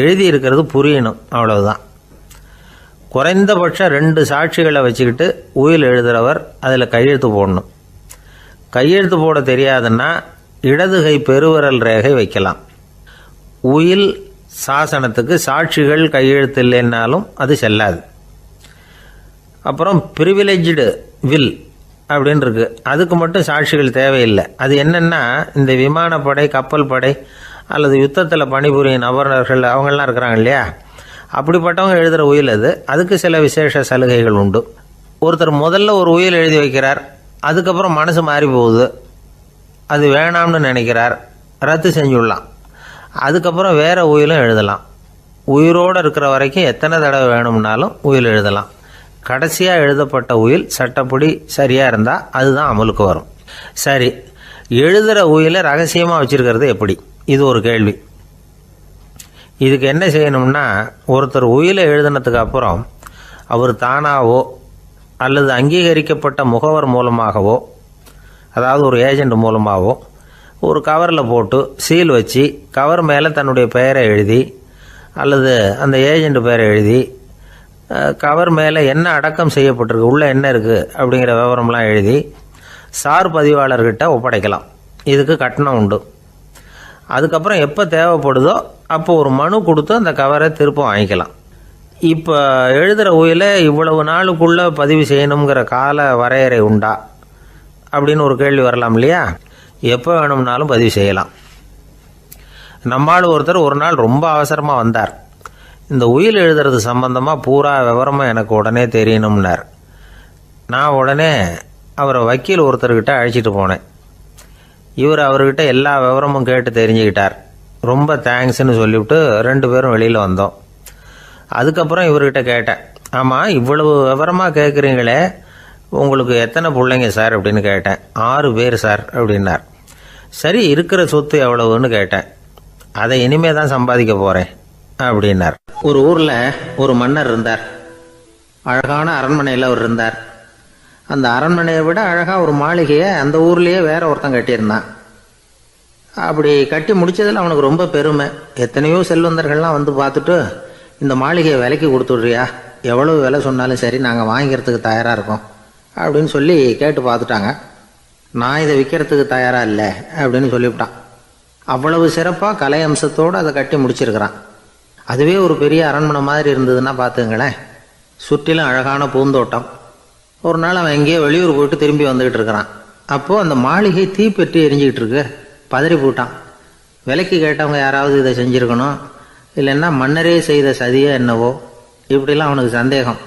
[SPEAKER 1] எழுதி இருக்கிறது புரியணும், அவ்வளவுதான். குறைந்தபட்சம் 2 சாட்சிகளை வச்சுக்கிட்டு உயில் எழுதுகிறவர் அதில் கையெழுத்து போடணும். கையெழுத்து போட தெரியாதுன்னா இடது கை பெருவிரல் ரேகை வைக்கலாம். உயில் சாசனத்துக்கு சாட்சிகள் கையெழுத்து இல்லைன்னாலும் அது செல்லாது. அப்புறம் ப்ரிவிலேஜ்டு வில் அப்படின்னு இருக்கு, அதுக்கு மட்டும் சாட்சிகள் தேவையில்லை. அது என்னென்னா, இந்த விமானப்படை, கப்பல் படை அல்லது யுத்தத்தில் பணிபுரியும் நபர்கள் அவங்கெல்லாம் இருக்கிறாங்க இல்லையா, அப்படிப்பட்டவங்க எழுதுகிற உயில் அது. அதுக்கு சில விசேஷ சலுகைகள் உண்டு. ஒருத்தர் முதல்ல ஒரு உயில் எழுதி வைக்கிறார், அதுக்கப்புறம் மனசு மாறி போகுது, அது வேணாம்னு நினைக்கிறார், ரத்து செஞ்சுடலாம். அதுக்கப்புறம் வேறு உயிலும் எழுதலாம். உயிரோடு இருக்கிற வரைக்கும் எத்தனை தடவை வேணும்னாலும் உயில் எழுதலாம். கடைசியாக எழுதப்பட்ட உயில் சட்டப்படி சரியாக இருந்தால் அதுதான் அமலுக்கு வரும். சரி, எழுதுகிற உயிலை ரகசியமாக வச்சுருக்கிறது எப்படி? இது ஒரு கேள்வி. இதுக்கு என்ன செய்யணும்னா, ஒருத்தர் உயிலை எழுதினதுக்கு அப்புறம் அவர் தானாவோ அல்லது அங்கீகரிக்கப்பட்ட முகவர் மூலமாகவோ, அதாவது ஒரு ஏஜெண்ட் மூலமாகவோ, ஒரு கவரில் போட்டு சீல் வச்சு கவர் மேலே தன்னுடைய பெயரை எழுதி அல்லது அந்த ஏஜெண்ட் பெயரை எழுதி கவர் மேலே என்ன அடக்கம் செய்யப்பட்டிருக்கு, உள்ளே என்ன இருக்குது அப்படிங்கிற விவரம்லாம் எழுதி சார் பதிவாளர்கிட்ட ஒப்படைக்கலாம். இதுக்கு கட்டணம் உண்டு. அதுக்கப்புறம் எப்போ தேவைப்படுதோ அப்போ ஒரு மனு கொடுத்து அந்த கவரை திரும்ப வாங்கிக்கலாம். இப்போ எழுதுகிற உயிலை இவ்வளவு நாளுக்குள்ளே பதிவு செய்யணுங்கிற கால வரையறை உண்டா அப்படின்னு ஒரு கேள்வி வரலாம் இல்லையா? எப்போ வேணும்னாலும் பதிவு செய்யலாம். நம்மால் ஒருத்தர் ஒரு நாள் ரொம்ப அவசரமாக வந்தார். இந்த உயில் எழுதுறது சம்பந்தமாக பூரா விவரமாக எனக்கு உடனே தெரியணும்னார். நான் உடனே அவரை வக்கீல் ஒருத்தர்கிட்ட அழைச்சிட்டு போனேன். இவர் அவர்கிட்ட எல்லா விவரமும் கேட்டு தெரிஞ்சுக்கிட்டார். ரொம்ப தேங்க்ஸ்ன்னு சொல்லிவிட்டு 2 பேரும் வெளியில் வந்தோம். அதுக்கப்புறம் இவர்கிட்ட கேட்டேன், ஆமாம் இவ்வளவு விவரமாக கேட்குறீங்களே, உங்களுக்கு எத்தனை பிள்ளைங்க சார் அப்படின்னு கேட்டேன். 6 பேர் சார் அப்படின்னார். சரி, இருக்கிற சொத்து எவ்வளவுன்னு கேட்டேன். அதை இனிமே தான் சம்பாதிக்க போகிறேன் அப்படின்னார். ஒரு ஊரில் ஒரு மன்னர் இருந்தார். அழகான அரண்மனையில் அவர் இருந்தார். அந்த அரண்மனையை விட அழகாக ஒரு மாளிகையை அந்த ஊர்லேயே வேற ஒருத்தன் கட்டியிருந்தான். அப்படி கட்டி முடித்ததில் அவனுக்கு ரொம்ப பெருமை. எத்தனையோ செல்வந்தர்கள்லாம் பார்த்துட்டு, இந்த மாளிகையை விலைக்கு கொடுத்துட்றியா, எவ்வளவு விலை சொன்னாலும் சரி நாங்கள் வாங்கிக்கிறதுக்கு தயாராக இருக்கோம் அப்படின்னு சொல்லி கேட்டு பார்த்துட்டாங்க. நான் இதை விற்கிறதுக்கு தயாராக இல்லை அப்படின்னு சொல்லிவிட்டான். அவ்வளவு சிறப்பாக கலை அம்சத்தோடு அதை கட்டி முடிச்சிருக்கிறான். அதுவே ஒரு பெரிய அரண்மனை மாதிரி இருந்ததுன்னா பார்த்துங்களேன். சுற்றிலும் அழகான பூந்தோட்டம். ஒரு நாள் அவன் எங்கேயோ வெளியூர் போயிட்டு திரும்பி வந்துக்கிட்டு இருக்கிறான். அப்போது அந்த மாளிகை தீப்பெட்டி எரிஞ்சிக்கிட்டு இருக்கு. பதறி போட்டான். விலைக்கு கேட்டவங்க யாராவது இதை செஞ்சுருக்கணும், இல்லைன்னா மன்னரே செய்த சதியோ என்னவோ, இப்படிலாம் அவனுக்கு சந்தேகம்.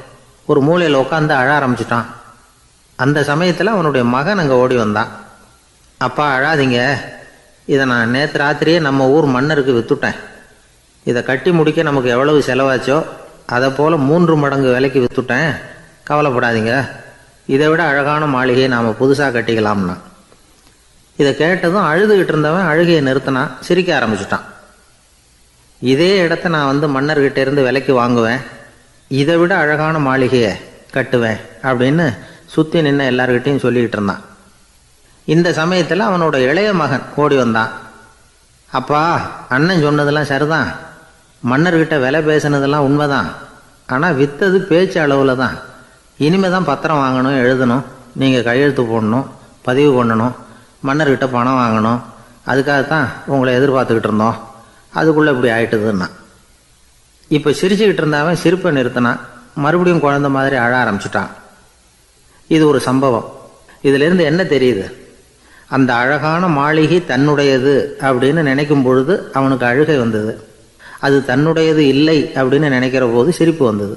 [SPEAKER 1] ஒரு மூலையில் உட்காந்து அழ ஆரம்பிச்சிட்டான். அந்த சமயத்தில் அவனுடைய மகன் அங்கே ஓடி வந்தான். அப்பா அழாதீங்க, இதை நான் நேற்று ராத்திரியே நம்ம ஊர் மன்னருக்கு விற்றுட்டேன். இதை கட்டி முடிக்க நமக்கு எவ்வளவு செலவாச்சோ அதை போல் 3 மடங்கு விலைக்கு விற்றுட்டேன். கவலைப்படாதீங்க, இதை விட அழகான மாளிகையை நாம் புதுசாக கட்டிக்கலாம்னா. இதை கேட்டதும் அழுதுகிட்டு இருந்தவன் அழுகையை நிறுத்தினான், சிரிக்க ஆரம்பிச்சிட்டான். இதே இடத்த நான் மன்னர்கிட்ட இருந்து விலைக்கு வாங்குவேன், இதை விட அழகான மாளிகையை கட்டுவேன் அப்படின்னு சுற்றி நின்று எல்லார்கிட்டையும் சொல்லிக்கிட்டு இருந்தான். இந்த சமயத்தில் அவனோட இளைய மகன் ஓடி வந்தான். அப்பா, அண்ணன் சொன்னதெல்லாம் சரிதான், மன்னர்கிட்ட விலை பேசினதெல்லாம் உண்மைதான், ஆனால் விற்றது பேச்சு அளவில் தான். இனிமே தான் பத்திரம் வாங்கணும், எழுதணும், நீங்கள் கையெழுத்து போடணும், பதிவு பண்ணணும், மன்னர்கிட்ட பணம் வாங்கணும். அதுக்காகத்தான் உங்களை எதிர்பார்த்துக்கிட்டு இருந்தோம். அதுக்குள்ளே இப்படி ஆயிட்டுதுன்னா. இப்போ சிரிச்சுக்கிட்டு இருந்தாவன் சிரிப்பை நிறுத்தினான். மறுபடியும் குழந்தை மாதிரி அழ ஆரம்பிச்சிட்டான். இது ஒரு சம்பவம். இதிலிருந்து என்ன தெரியுது? அந்த அழகான மாளிகை தன்னுடையது அப்படின்னு நினைக்கும் பொழுது அவனுக்கு அழுகை வந்தது. அது தன்னுடையது இல்லை அப்படின்னு நினைக்கிற போது சிரிப்பு வந்தது.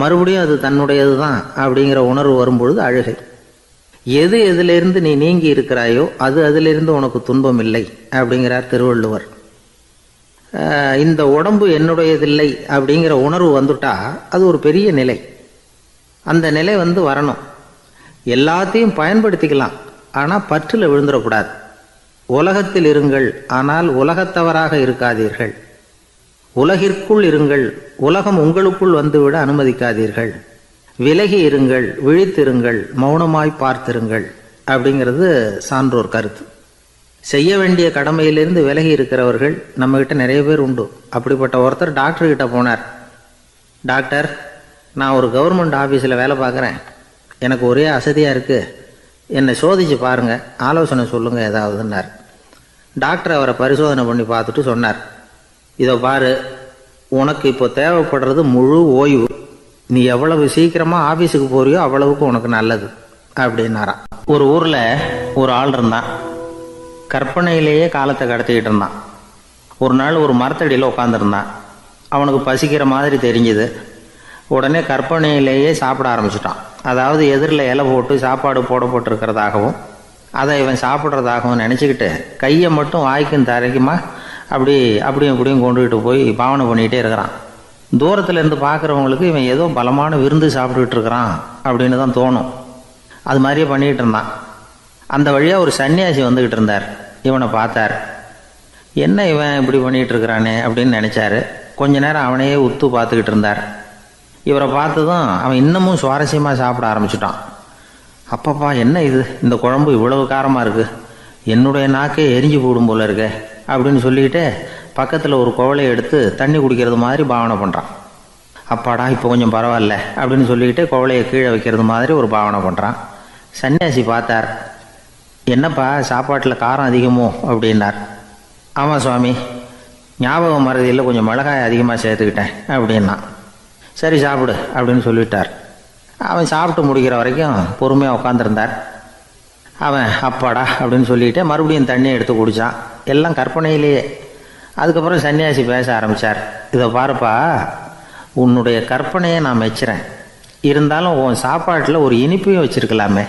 [SPEAKER 1] மறுபடியும் அது தன்னுடையது தான் அப்படிங்கிற உணர்வு வரும்பொழுது அழுகை. எது எதிலிருந்து நீ நீங்கி இருக்கிறாயோ அது அதிலிருந்து உனக்கு துன்பம் இல்லை அப்படிங்கிறார் திருவள்ளுவர். இந்த உடம்பு என்னுடையதில்லை அப்படிங்கிற உணர்வு வந்துட்டா அது ஒரு பெரிய நிலை. அந்த நிலை வரணும். எல்லாத்தையும் பயன்படுத்திக்கலாம், ஆனால் பற்றில் விழுந்துடக்கூடாது. உலகத்தில் இருங்கள், ஆனால் உலகத்தவராக இருக்காதீர்கள். உலகிற்குள் இருங்கள், உலகம் உங்களுக்குள் வந்துவிட அனுமதிக்காதீர்கள். விலகி இருங்கள், விழித்திருங்கள், மௌனமாய் பார்த்திருங்கள் அப்படிங்கிறது சான்றோர் கருத்து. செய்ய வேண்டிய கடமையிலிருந்து விலகி இருக்கிறவர்கள் நம்மகிட்ட நிறைய பேர் உண்டு. அப்படிப்பட்ட ஒருத்தர் டாக்டர்கிட்ட போனார். டாக்டர், நான் ஒரு கவர்மெண்ட் ஆஃபீஸில் வேலை பார்க்குறேன், எனக்கு ஒரே அசதியாக இருக்குது, என்னை சோதிச்சு பாருங்கள், ஆலோசனை சொல்லுங்கள் ஏதாவதுன்னார். டாக்டர் அவரை பரிசோதனை பண்ணி பார்த்துட்டு சொன்னார், இதோ பாரு, உனக்கு இப்போ தேவைப்படுறது முழு ஓய்வு. நீ எவ்வளவு சீக்கிரமாக ஆஃபீஸுக்கு போறியோ அவ்வளவுக்கு உனக்கு நல்லது அப்படின்னாராம். ஒரு ஊரில் ஒரு ஆள் இருந்தான். கற்பனையிலேயே காலத்தை கடத்திக்கிட்டு இருந்தான். ஒரு நாள் ஒரு மரத்தடியில் உட்காந்துருந்தான். அவனுக்கு பசிக்கிற மாதிரி தெரிஞ்சுது. உடனே கற்பனையிலேயே சாப்பிட ஆரம்பிச்சிட்டான். அதாவது எதிரில் இலை போட்டு சாப்பாடு போடப்பட்டிருக்கிறதாகவும் அதை இவன் சாப்பிட்றதாகவும் நினச்சிக்கிட்டு கையை மட்டும் வாய்க்கும் தரைக்குமா அப்படியும் இப்படியும் கொண்டுகிட்டு போய் பாவனை பண்ணிக்கிட்டே இருக்கிறான். தூரத்தில் இருந்து பார்க்குறவங்களுக்கு இவன் ஏதோ பலமான விருந்து சாப்பிட்டுக்கிட்டு இருக்கிறான் அப்படின்னு தான் தோணும். அது மாதிரியே பண்ணிக்கிட்டு இருந்தான். அந்த வழியாக ஒரு சன்னியாசி வந்துக்கிட்டு இருந்தார். இவனை பார்த்தார். என்ன இவன் இப்படி பண்ணிகிட்டு இருக்கிறானே அப்படின்னு நினச்சாரு. கொஞ்ச நேரம் அவனையே உத்து பார்த்துக்கிட்டு இருந்தார். இவரை பார்த்ததும் அவன் இன்னமும் சுவாரஸ்யமாக சாப்பிட ஆரம்பிச்சிட்டான். அப்பப்பா, என்ன இது, இந்த குழம்பு இவ்வளவு காரமாக இருக்குது, என்னுடைய நாக்கே எரிஞ்சு போடும் போல இருக்கே அப்படின்னு சொல்லிக்கிட்டு பக்கத்தில் ஒரு குவளையை எடுத்து தண்ணி குடிக்கிறது மாதிரி பாவனை பண்ணுறான். அப்பாடா, இப்போ கொஞ்சம் பரவாயில்ல அப்படின்னு சொல்லிக்கிட்டு குவளையை கீழே வைக்கிறது மாதிரி ஒரு பாவனை பண்ணுறான். சன்னியாசி பார்த்தார். என்னப்பா, சாப்பாட்டில் காரம் அதிகமோ அப்படின்னார். ஆமாம் சுவாமி, ஞாபகம் மறதியில் கொஞ்சம் மிளகாய் அதிகமாக சேர்த்துக்கிட்டேன் அப்படின்னா. சரி சாப்பிடு அப்படின்னு சொல்லிட்டார். அவன் சாப்பிட்டு முடிக்கிற வரைக்கும் பொறுமையாக உட்காந்துருந்தார். அவன் அப்பாடா அப்படின்னு சொல்லிட்டு மறுபடியும் தண்ணியை எடுத்து குடித்தான். எல்லாம் கற்பனையிலேயே. அதுக்கப்புறம் சன்னியாசி பேச ஆரம்பித்தார். இதை பாருப்பா, உன்னுடைய கற்பனையை நான் மெச்சுறேன், இருந்தாலும் உன் சாப்பாட்டில் ஒரு இனிப்பையும் வச்சுருக்கலாமே,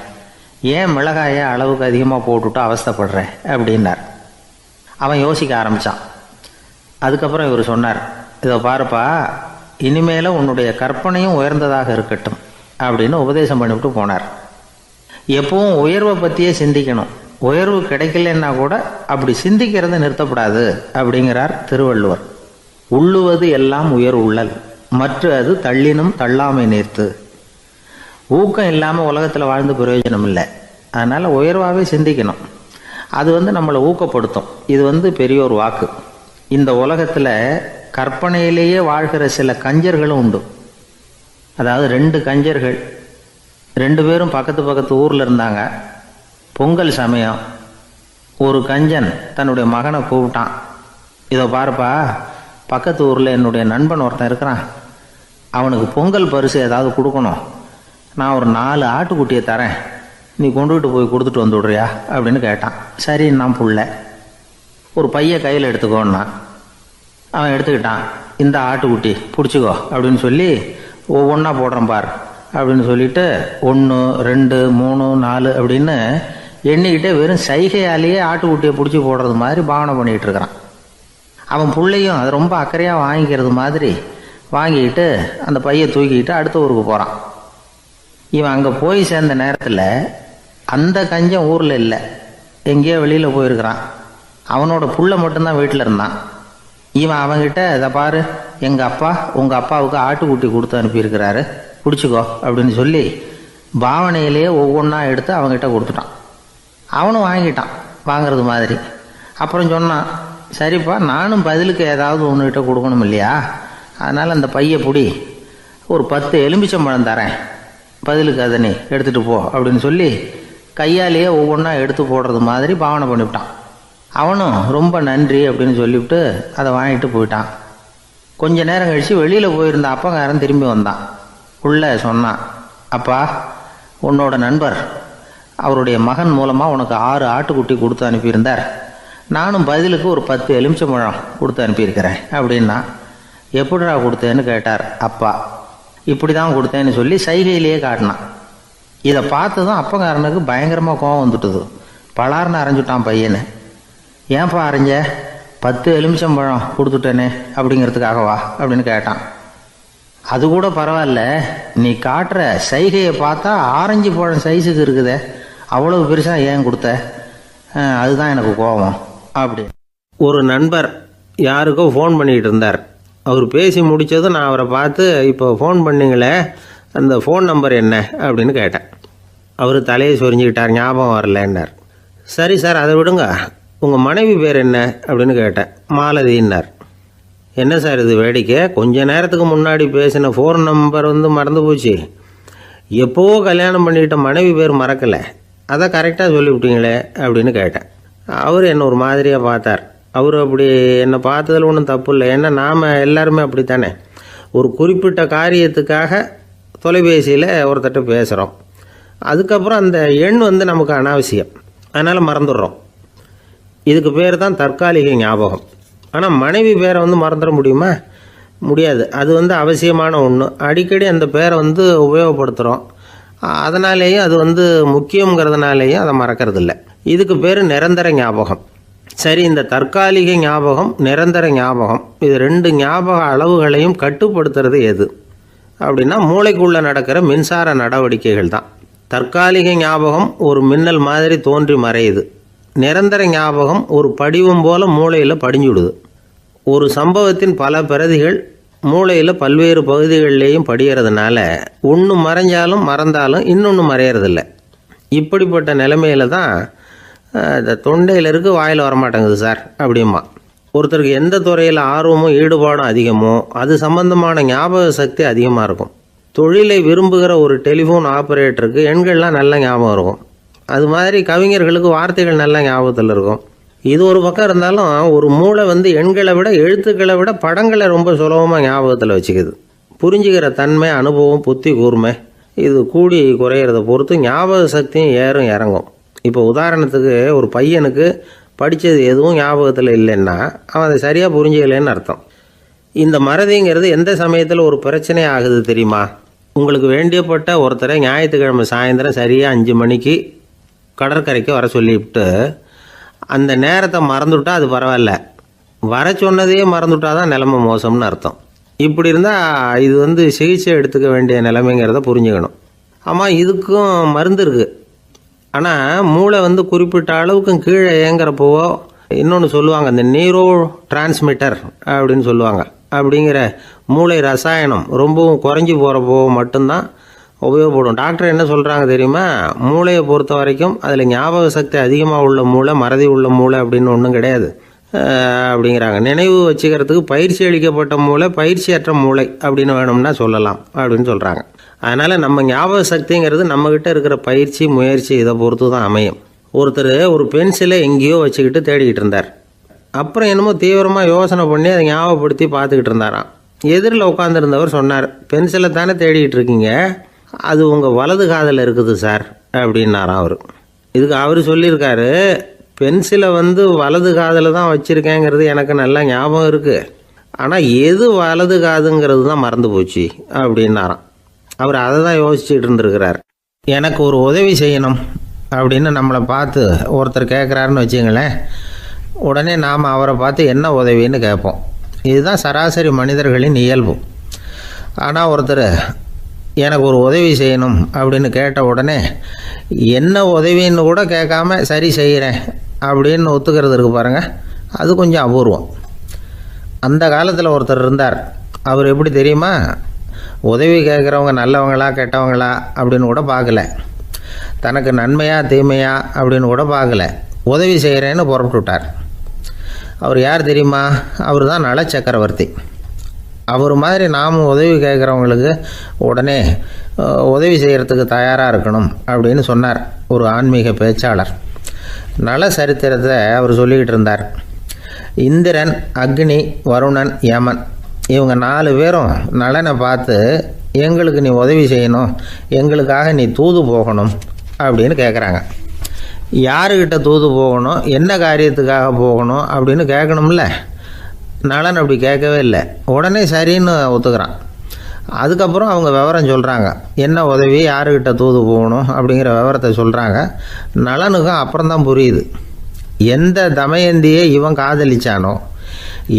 [SPEAKER 1] ஏன் மிளகாயை அளவுக்கு அதிகமாக போட்டுவிட்டு அவஸ்தைப்படுறேன் அப்படின்னார். அவன் யோசிக்க ஆரம்பித்தான். அதுக்கப்புறம் இவர் சொன்னார், இதை பாருப்பா, இனிமேல உன்னுடைய கற்பனையும் உயர்ந்ததாக இருக்கட்டும் அப்படின்னு உபதேசம் பண்ணிவிட்டு போனார். எப்பவும் உயர்வை பற்றியே சிந்திக்கணும். உயர்வு கிடைக்கலன்னா கூட அப்படி சிந்திக்கிறத நிறுத்தப்படாது அப்படிங்கிறார் திருவள்ளுவர். உள்ளுவது எல்லாம் உயர் உள்ளல், மற்ற அது தள்ளினும் தள்ளாமை நேர்த்து. ஊக்கம் இல்லாமல் உலகத்தில் வாழ்ந்து பிரயோஜனம் இல்லை. அதனால் உயர்வாகவே சிந்திக்கணும். அது நம்மளை ஊக்கப்படுத்தும். இது பெரிய ஒரு வாக்கு. இந்த உலகத்தில் கற்பனையிலேயே வாழ்கிற சில கஞ்சர்களும் உண்டு. அதாவது 2 கஞ்சர்கள், 2 பேரும் பக்கத்து பக்கத்து ஊரில் இருந்தாங்க. பொங்கல் சமயம் ஒரு கஞ்சன் தன்னுடைய மகனை கூப்பிட்டான். இதை பாருப்பா, பக்கத்து ஊரில் என்னுடைய நண்பன் ஒருத்தன் இருக்கிறான், அவனுக்கு பொங்கல் பரிசு ஏதாவது கொடுக்கணும், நான் ஒரு 4 ஆட்டுக்குட்டியை தரேன், நீ கொண்டுகிட்டு போய் கொடுத்துட்டு வந்து விட்றியா அப்படின்னு கேட்டான். சரி, நான் புள்ள ஒரு பைய கையில் எடுத்துக்கோன்னா. அவன் எடுத்துக்கிட்டான். இந்த ஆட்டுக்குட்டி பிடிச்சிக்கோ அப்படின்னு சொல்லி ஒவ்வொன்றா போடுறேன் பார் அப்படின்னு சொல்லிட்டு 1 2 3 4 அப்படின்னு எண்ணிக்கிட்டே வெறும் சைகையாலேயே ஆட்டுக்குட்டியை பிடிச்சி போடுறது மாதிரி பாவனை பண்ணிகிட்டு இருக்கிறான். அவன் பிள்ளையும் அதை ரொம்ப அக்கறையாக வாங்கிக்கிறது மாதிரி வாங்கிக்கிட்டு அந்த பையை தூக்கிக்கிட்டு அடுத்த ஊருக்கு போகிறான். இவன் அங்கே போய் சேர்ந்த நேரத்தில் அந்த கஞ்சன் ஊரில் இல்லை, எங்கேயோ வெளியில் போயிருக்கிறான். அவனோட புள்ள மட்டும்தான் வீட்டில் இருந்தான். இவன் அவன்கிட்ட, இதை பாரு, எங்கள் அப்பா உங்கள் அப்பாவுக்கு ஆட்டுக்குட்டி கொடுத்து அனுப்பியிருக்கிறாரு, பிடிச்சிக்கோ அப்படின்னு சொல்லி பாவனையிலேயே ஒவ்வொன்றா எடுத்து அவங்ககிட்ட கொடுத்துட்டான். அவனும் வாங்கிட்டான் வாங்கிறது மாதிரி. அப்புறம் சொன்னான், சரிப்பா, நானும் பதிலுக்கு ஏதாவது ஒன்றுகிட்ட கொடுக்கணும் இல்லையா, அதனால் அந்த பைய பிடி, ஒரு 10 எலுமிச்சம்பழம் தரேன், பதிலுக்கு அதை நீ எடுத்துகிட்டு போ அப்படின்னு சொல்லி கையாலேயே ஒவ்வொன்றா எடுத்து போடுறது மாதிரி பாவனை பண்ணிவிட்டான். அவனும் ரொம்ப நன்றி அப்படின்னு சொல்லிவிட்டு அதை வாங்கிட்டு போயிட்டான். கொஞ்ச நேரம் கழித்து வெளியில் போயிருந்த அப்பங்காரன் திரும்பி வந்தான். உள்ளே சொன்னான், அப்பா, உன்னோட நண்பர் அவருடைய மகன் மூலமாக உனக்கு 6 ஆட்டுக்குட்டி கொடுத்து அனுப்பியிருந்தார். நானும் பதிலுக்கு ஒரு 10 எலுமிச்சம்பழம் கொடுத்து அனுப்பியிருக்கிறேன் அப்படின்னா. எப்படிடா கொடுத்தேன்னு கேட்டார் அப்பா. இப்படி தான் கொடுத்தேன்னு சொல்லி சைகையிலேயே காட்டினான். இதை பார்த்ததும் அப்பங்காரனுக்கு பயங்கரமாக கோவம் வந்துட்டுது. பலார்னு அரைஞ்சுட்டான் பையனை. ஏன்ப்பா அரைஞ்ச? 10 எலுமிச்சம்பழம் கொடுத்துட்டேனே அப்படிங்கிறதுக்காகவா அப்படின்னு கேட்டான். அது கூட பரவாயில்ல, நீ காட்டுற சைகையை பார்த்தா ஆரஞ்சு பழம் சைஸுக்கு இருக்குதே, அவ்வளவு பெருசாக ஏன் கொடுத்த? அதுதான் எனக்கு கோபம் அப்படி. ஒரு நண்பர் யாருக்கோ ஃபோன் பண்ணிக்கிட்டு இருந்தார். அவர் பேசி முடித்ததும் நான் அவரை பார்த்து, இப்போ ஃபோன் பண்ணிங்களே, அந்த ஃபோன் நம்பர் என்ன அப்படின்னு கேட்டேன். அவர் தலையை சொரிஞ்சுக்கிட்டார். ஞாபகம் வரலன்னார். சரி சார், அதை விடுங்க, உங்கள் மனைவி பேர் என்ன அப்படின்னு கேட்டேன். மாலதின்னார். என்ன சார் இது வேடிக்கை, கொஞ்ச நேரத்துக்கு முன்னாடி பேசின ஃபோன் நம்பர் மறந்து போச்சு, எப்போவோ கல்யாணம் பண்ணிக்கிட்ட மனைவி பேர் மறக்கலை, அதை கரெக்டாக சொல்லிவிட்டீங்களே அப்படின்னு கேட்டேன். அவர் என்ன ஒரு மாதிரியாக பார்த்தார். அவர் அப்படி என்னை பார்த்ததில் ஒன்றும் தப்பு இல்லை, ஏன்னா நாம் எல்லாருமே அப்படித்தானே, ஒரு குறிப்பிட்ட காரியத்துக்காக தொலைபேசியில் ஒருத்தட்ட பேசுகிறோம், அதுக்கப்புறம் அந்த எண் நமக்கு அனாவசியம், அதனால் மறந்துடுறோம். இதுக்கு பேர் தான் தற்காலிக ஞாபகம். ஆனால் மனைவி பேரை மறந்துட முடியுமா? முடியாது. அது அவசியமான ஒன்று. அடிக்கடி அந்த பேரை உபயோகப்படுத்துகிறோம், அதனாலேயும் அது முக்கியங்கிறதுனாலேயும் அதை மறக்கறதில்ல. இதுக்கு பேர் நிரந்தர ஞாபகம். சரி, இந்த தற்காலிக ஞாபகம், நிரந்தர ஞாபகம், இது 2 ஞாபக அளவுகளையும் கட்டுப்படுத்துறது எது அப்படின்னா மூளைக்குள்ளே நடக்கிற மின்சார நடவடிக்கைகள் தான். தற்காலிக ஞாபகம் ஒரு மின்னல் மாதிரி தோன்றி மறையுது. நிரந்தர ஞாபகம் ஒரு படிவம் போல மூளையில் படிஞ்சுடுது. ஒரு சம்பவத்தின் பல பிரதிகள் மூளையில் பல்வேறு பகுதிகளிலேயும் படிகிறதுனால ஒன்று மறைஞ்சாலும் மறந்தாலும் இன்னொன்று மறையறதில்லை. இப்படிப்பட்ட நிலைமையில தான் இந்த தொண்டையில் இருக்கு, வாயில் வரமாட்டேங்குது சார் அப்படிமா. ஒருத்தருக்கு எந்த துறையில் ஆர்வமும் ஈடுபாடும் அதிகமோ அது சம்பந்தமான ஞாபக சக்தி அதிகமாக இருக்கும். தொழிலை விரும்புகிற ஒரு டெலிஃபோன் ஆப்ரேட்டருக்கு எண்கள்லாம் நல்ல ஞாபகம் இருக்கும். அது மாதிரி கவிஞர்களுக்கு வார்த்தைகள் நல்ல ஞாபகத்தில் இருக்கும். இது ஒரு பக்கம் இருந்தாலும் ஒரு மூளை எண்களை விட எழுத்துக்களை விட படங்களை ரொம்ப சுலபமாக ஞாபகத்தில் வச்சுக்குது. புரிஞ்சுக்கிற தன்மை, அனுபவம், புத்தி கூர்மை இது கூடி குறையிறத பொறுத்து ஞாபக சக்தியும் ஏறும் இறங்கும். இப்போ உதாரணத்துக்கு ஒரு பையனுக்கு படித்தது எதுவும் ஞாபகத்தில் இல்லைன்னா அவன் அதை சரியாக புரிஞ்சுக்கலைன்னு அர்த்தம். இந்த மறதிங்கிறது எந்த சமயத்தில் ஒரு பிரச்சனை ஆகுது தெரியுமா? உங்களுக்கு வேண்டியப்பட்ட ஒருத்தரை ஞாயிற்றுக்கிழமை சாயந்தரம் சரியாக 5 மணிக்கு கடற்கரைக்கு வர சொல்லிவிட்டு அந்த நேரத்தை மறந்துவிட்டா அது பரவாயில்ல, வர சொன்னதையே மறந்துவிட்டா தான் நிலைமை மோசம்னு அர்த்தம். இப்படி இருந்தால் இது சிகிச்சை எடுத்துக்க வேண்டிய நிலைமைங்கிறத புரிஞ்சுக்கணும். ஆமாம், இதுக்கும் மருந்து இருக்குது. ஆனால் மூளை குறிப்பிட்ட அளவுக்கும் கீழே இயங்குறப்போவோ இன்னொன்று சொல்லுவாங்க, இந்த நியூரோ டிரான்ஸ்மிட்டர் அப்படின்னு சொல்லுவாங்க. அப்படிங்கிற மூளை ரசாயனம் ரொம்பவும் குறைஞ்சி போகிறப்போ மட்டும்தான் உபயோகப்படும். டாக்டர் என்ன சொல்கிறாங்க தெரியுமா? மூளையை பொறுத்த வரைக்கும் அதில் ஞாபக சக்தி அதிகமாக உள்ள மூளை, மறதி உள்ள மூளை அப்படின்னு ஒன்றும் கிடையாது அப்படிங்கிறாங்க. நினைவு வச்சுக்கிறதுக்கு பயிற்சி அளிக்கப்பட்ட மூளை, பயிற்சியற்ற மூளை அப்படின்னு வேணும்னா சொல்லலாம் அப்படின்னு சொல்கிறாங்க. அதனால் நம்ம ஞாபக சக்திங்கிறது நம்மக்கிட்ட இருக்கிற பயிற்சி, முயற்சி இதை பொறுத்து தான் அமையும். ஒருத்தர் ஒரு பென்சிலை எங்கேயோ வச்சுக்கிட்டு தேடிக்கிட்டு இருந்தார். அப்புறம் என்னமோ தீவிரமாக யோசனை பண்ணி அதை ஞாபகப்படுத்தி பார்த்துக்கிட்டு இருந்தாராம். எதிரில் உட்காந்துருந்தவர் சொன்னார், பென்சிலை தானே தேடிக்கிட்டு இருக்கீங்க, அது உங்கள் வலது காதில் இருக்குது சார் அப்படின்னாராம் அவர். இதுக்கு அவர் சொல்லியிருக்காரு, பென்சிலை வலது காதில் தான் வச்சுருக்கேங்கிறது எனக்கு நல்லா ஞாபகம் இருக்குது, ஆனால் எது வலது காதுங்கிறது தான் மறந்து போச்சு அப்படின்னாராம். அவர் அதை தான் யோசிச்சுட்டு இருந்திருக்கிறார். எனக்கு ஒரு உதவி செய்யணும் அப்படின்னு நம்மளை பார்த்து ஒருத்தர் கேட்குறாருன்னு வச்சுங்களேன், உடனே நாம் அவரை பார்த்து என்ன உதவின்னு கேட்போம். இதுதான் சராசரி மனிதர்களின் இயல்பு. ஆனால் ஒருத்தர் எனக்கு ஒரு உதவி செய்யணும் அப்படின்னு கேட்ட உடனே என்ன உதவின்னு கூட கேட்காம சரி செய்கிறேன் அப்படின்னு ஒத்துக்கிறது இருக்கு பாருங்கள், அது கொஞ்சம் அபூர்வம். அந்த காலத்தில் ஒருத்தர் இருந்தார். அவர் எப்படி தெரியுமா? உதவி கேட்குறவங்க நல்லவங்களா கெட்டவங்களா அப்படின்னு கூட பார்க்கல, தனக்கு நன்மையா தீமையா அப்படின்னு கூட பார்க்கல, உதவி செய்கிறேன்னு புறப்பட்டு விட்டார். அவர் யார் தெரியுமா? அவர் தான் நல சக்கரவர்த்தி. அவர் மாதிரி நாம் உதவி கேட்குறவங்களுக்கு உடனே உதவி செய்கிறதுக்கு தயாராக இருக்கணும் அப்படின்னு சொன்னார் ஒரு ஆன்மீக பேச்சாளர். நல சரித்திரத்தை அவர் சொல்லிக்கிட்டு இருந்தார். இந்திரன், அக்னி, வருணன், யமன் இவங்க 4 பேரும் நலனை பார்த்து எங்களுக்கு நீ உதவி செய்யணும், எங்களுக்காக நீ தூது போகணும் அப்படின்னு கேட்குறாங்க. யாருக்கிட்ட தூது போகணும், என்ன காரியத்துக்காக போகணும் அப்படின்னு கேட்கணும்ல. நலன் அப்படி கேட்கவே இல்லை. உடனே சரின்னு ஒத்துக்கிறான். அதுக்கப்புறம் அவங்க விவரம் சொல்கிறாங்க, என்ன உதவி, யாருக்கிட்ட தூது போகணும் அப்படிங்கிற விவரத்தை சொல்கிறாங்க. நலனுக்கும் அப்புறம்தான் புரியுது, எந்த தமயந்தியை இவன் காதலிச்சானோ,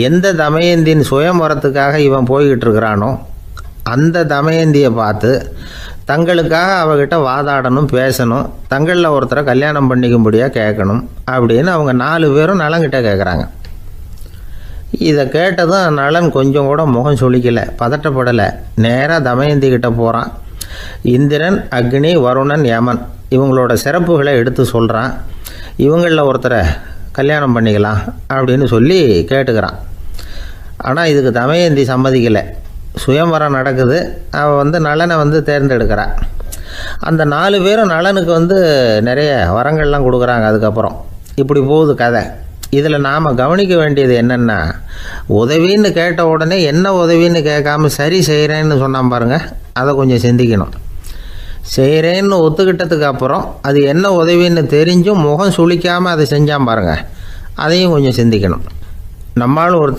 [SPEAKER 1] எந்த தமயந்தின் சுயம்பரத்துக்காக இவன் போய்கிட்டு இருக்கிறானோ அந்த தமயந்தியை பார்த்து தங்களுக்காக அவகிட்ட வாதாடணும், பேசணும், தங்களில் ஒருத்தரை கல்யாணம் பண்ணிக்கும்படியாக கேட்கணும் அப்படின்னு அவங்க 4 பேரும் நலன்கிட்ட கேட்குறாங்க. இதை கேட்டதும் நலன் கொஞ்சம் கூட முகம் சுளிக்கலை, பதட்டப்படலை. நேராக தமயந்தி கிட்ட போகிறான். இந்திரன், அக்னி, வருணன், யமன் இவங்களோட சிறப்புகளை எடுத்து சொல்கிறான். இவங்களில் ஒருத்தரை கல்யாணம் பண்ணிக்கலாம் அப்படின்னு சொல்லி கேட்டுக்கிறான். ஆனால் இதுக்கு தமயந்தி சம்மதிக்கலை. சுயம்பரம் நடக்குது, அவள் நலனை தேர்ந்தெடுக்கிறாள். அந்த 4 பேரும் நலனுக்கு நிறைய வரங்கள்லாம் கொடுக்குறாங்க. அதுக்கப்புறம் இப்படி போகுது கதை. இதில் நாம் கவனிக்க வேண்டியது என்னென்னா, உதவின்னு கேட்ட உடனே என்ன உதவின்னு கேட்காம சரி செய்கிறேன்னு சொன்னான் பாருங்கள், அதை கொஞ்சம் சிந்திக்கணும். செய்கிறேன்னு ஒத்துக்கிட்டதுக்கு அப்புறம் அது என்ன உதவின்னு தெரிஞ்சும் முகம் சுளிக்காமல் அதை செஞ்சான் பாருங்கள், அதையும் கொஞ்சம் சிந்திக்கணும். நம்மளும் ஒருத்தர்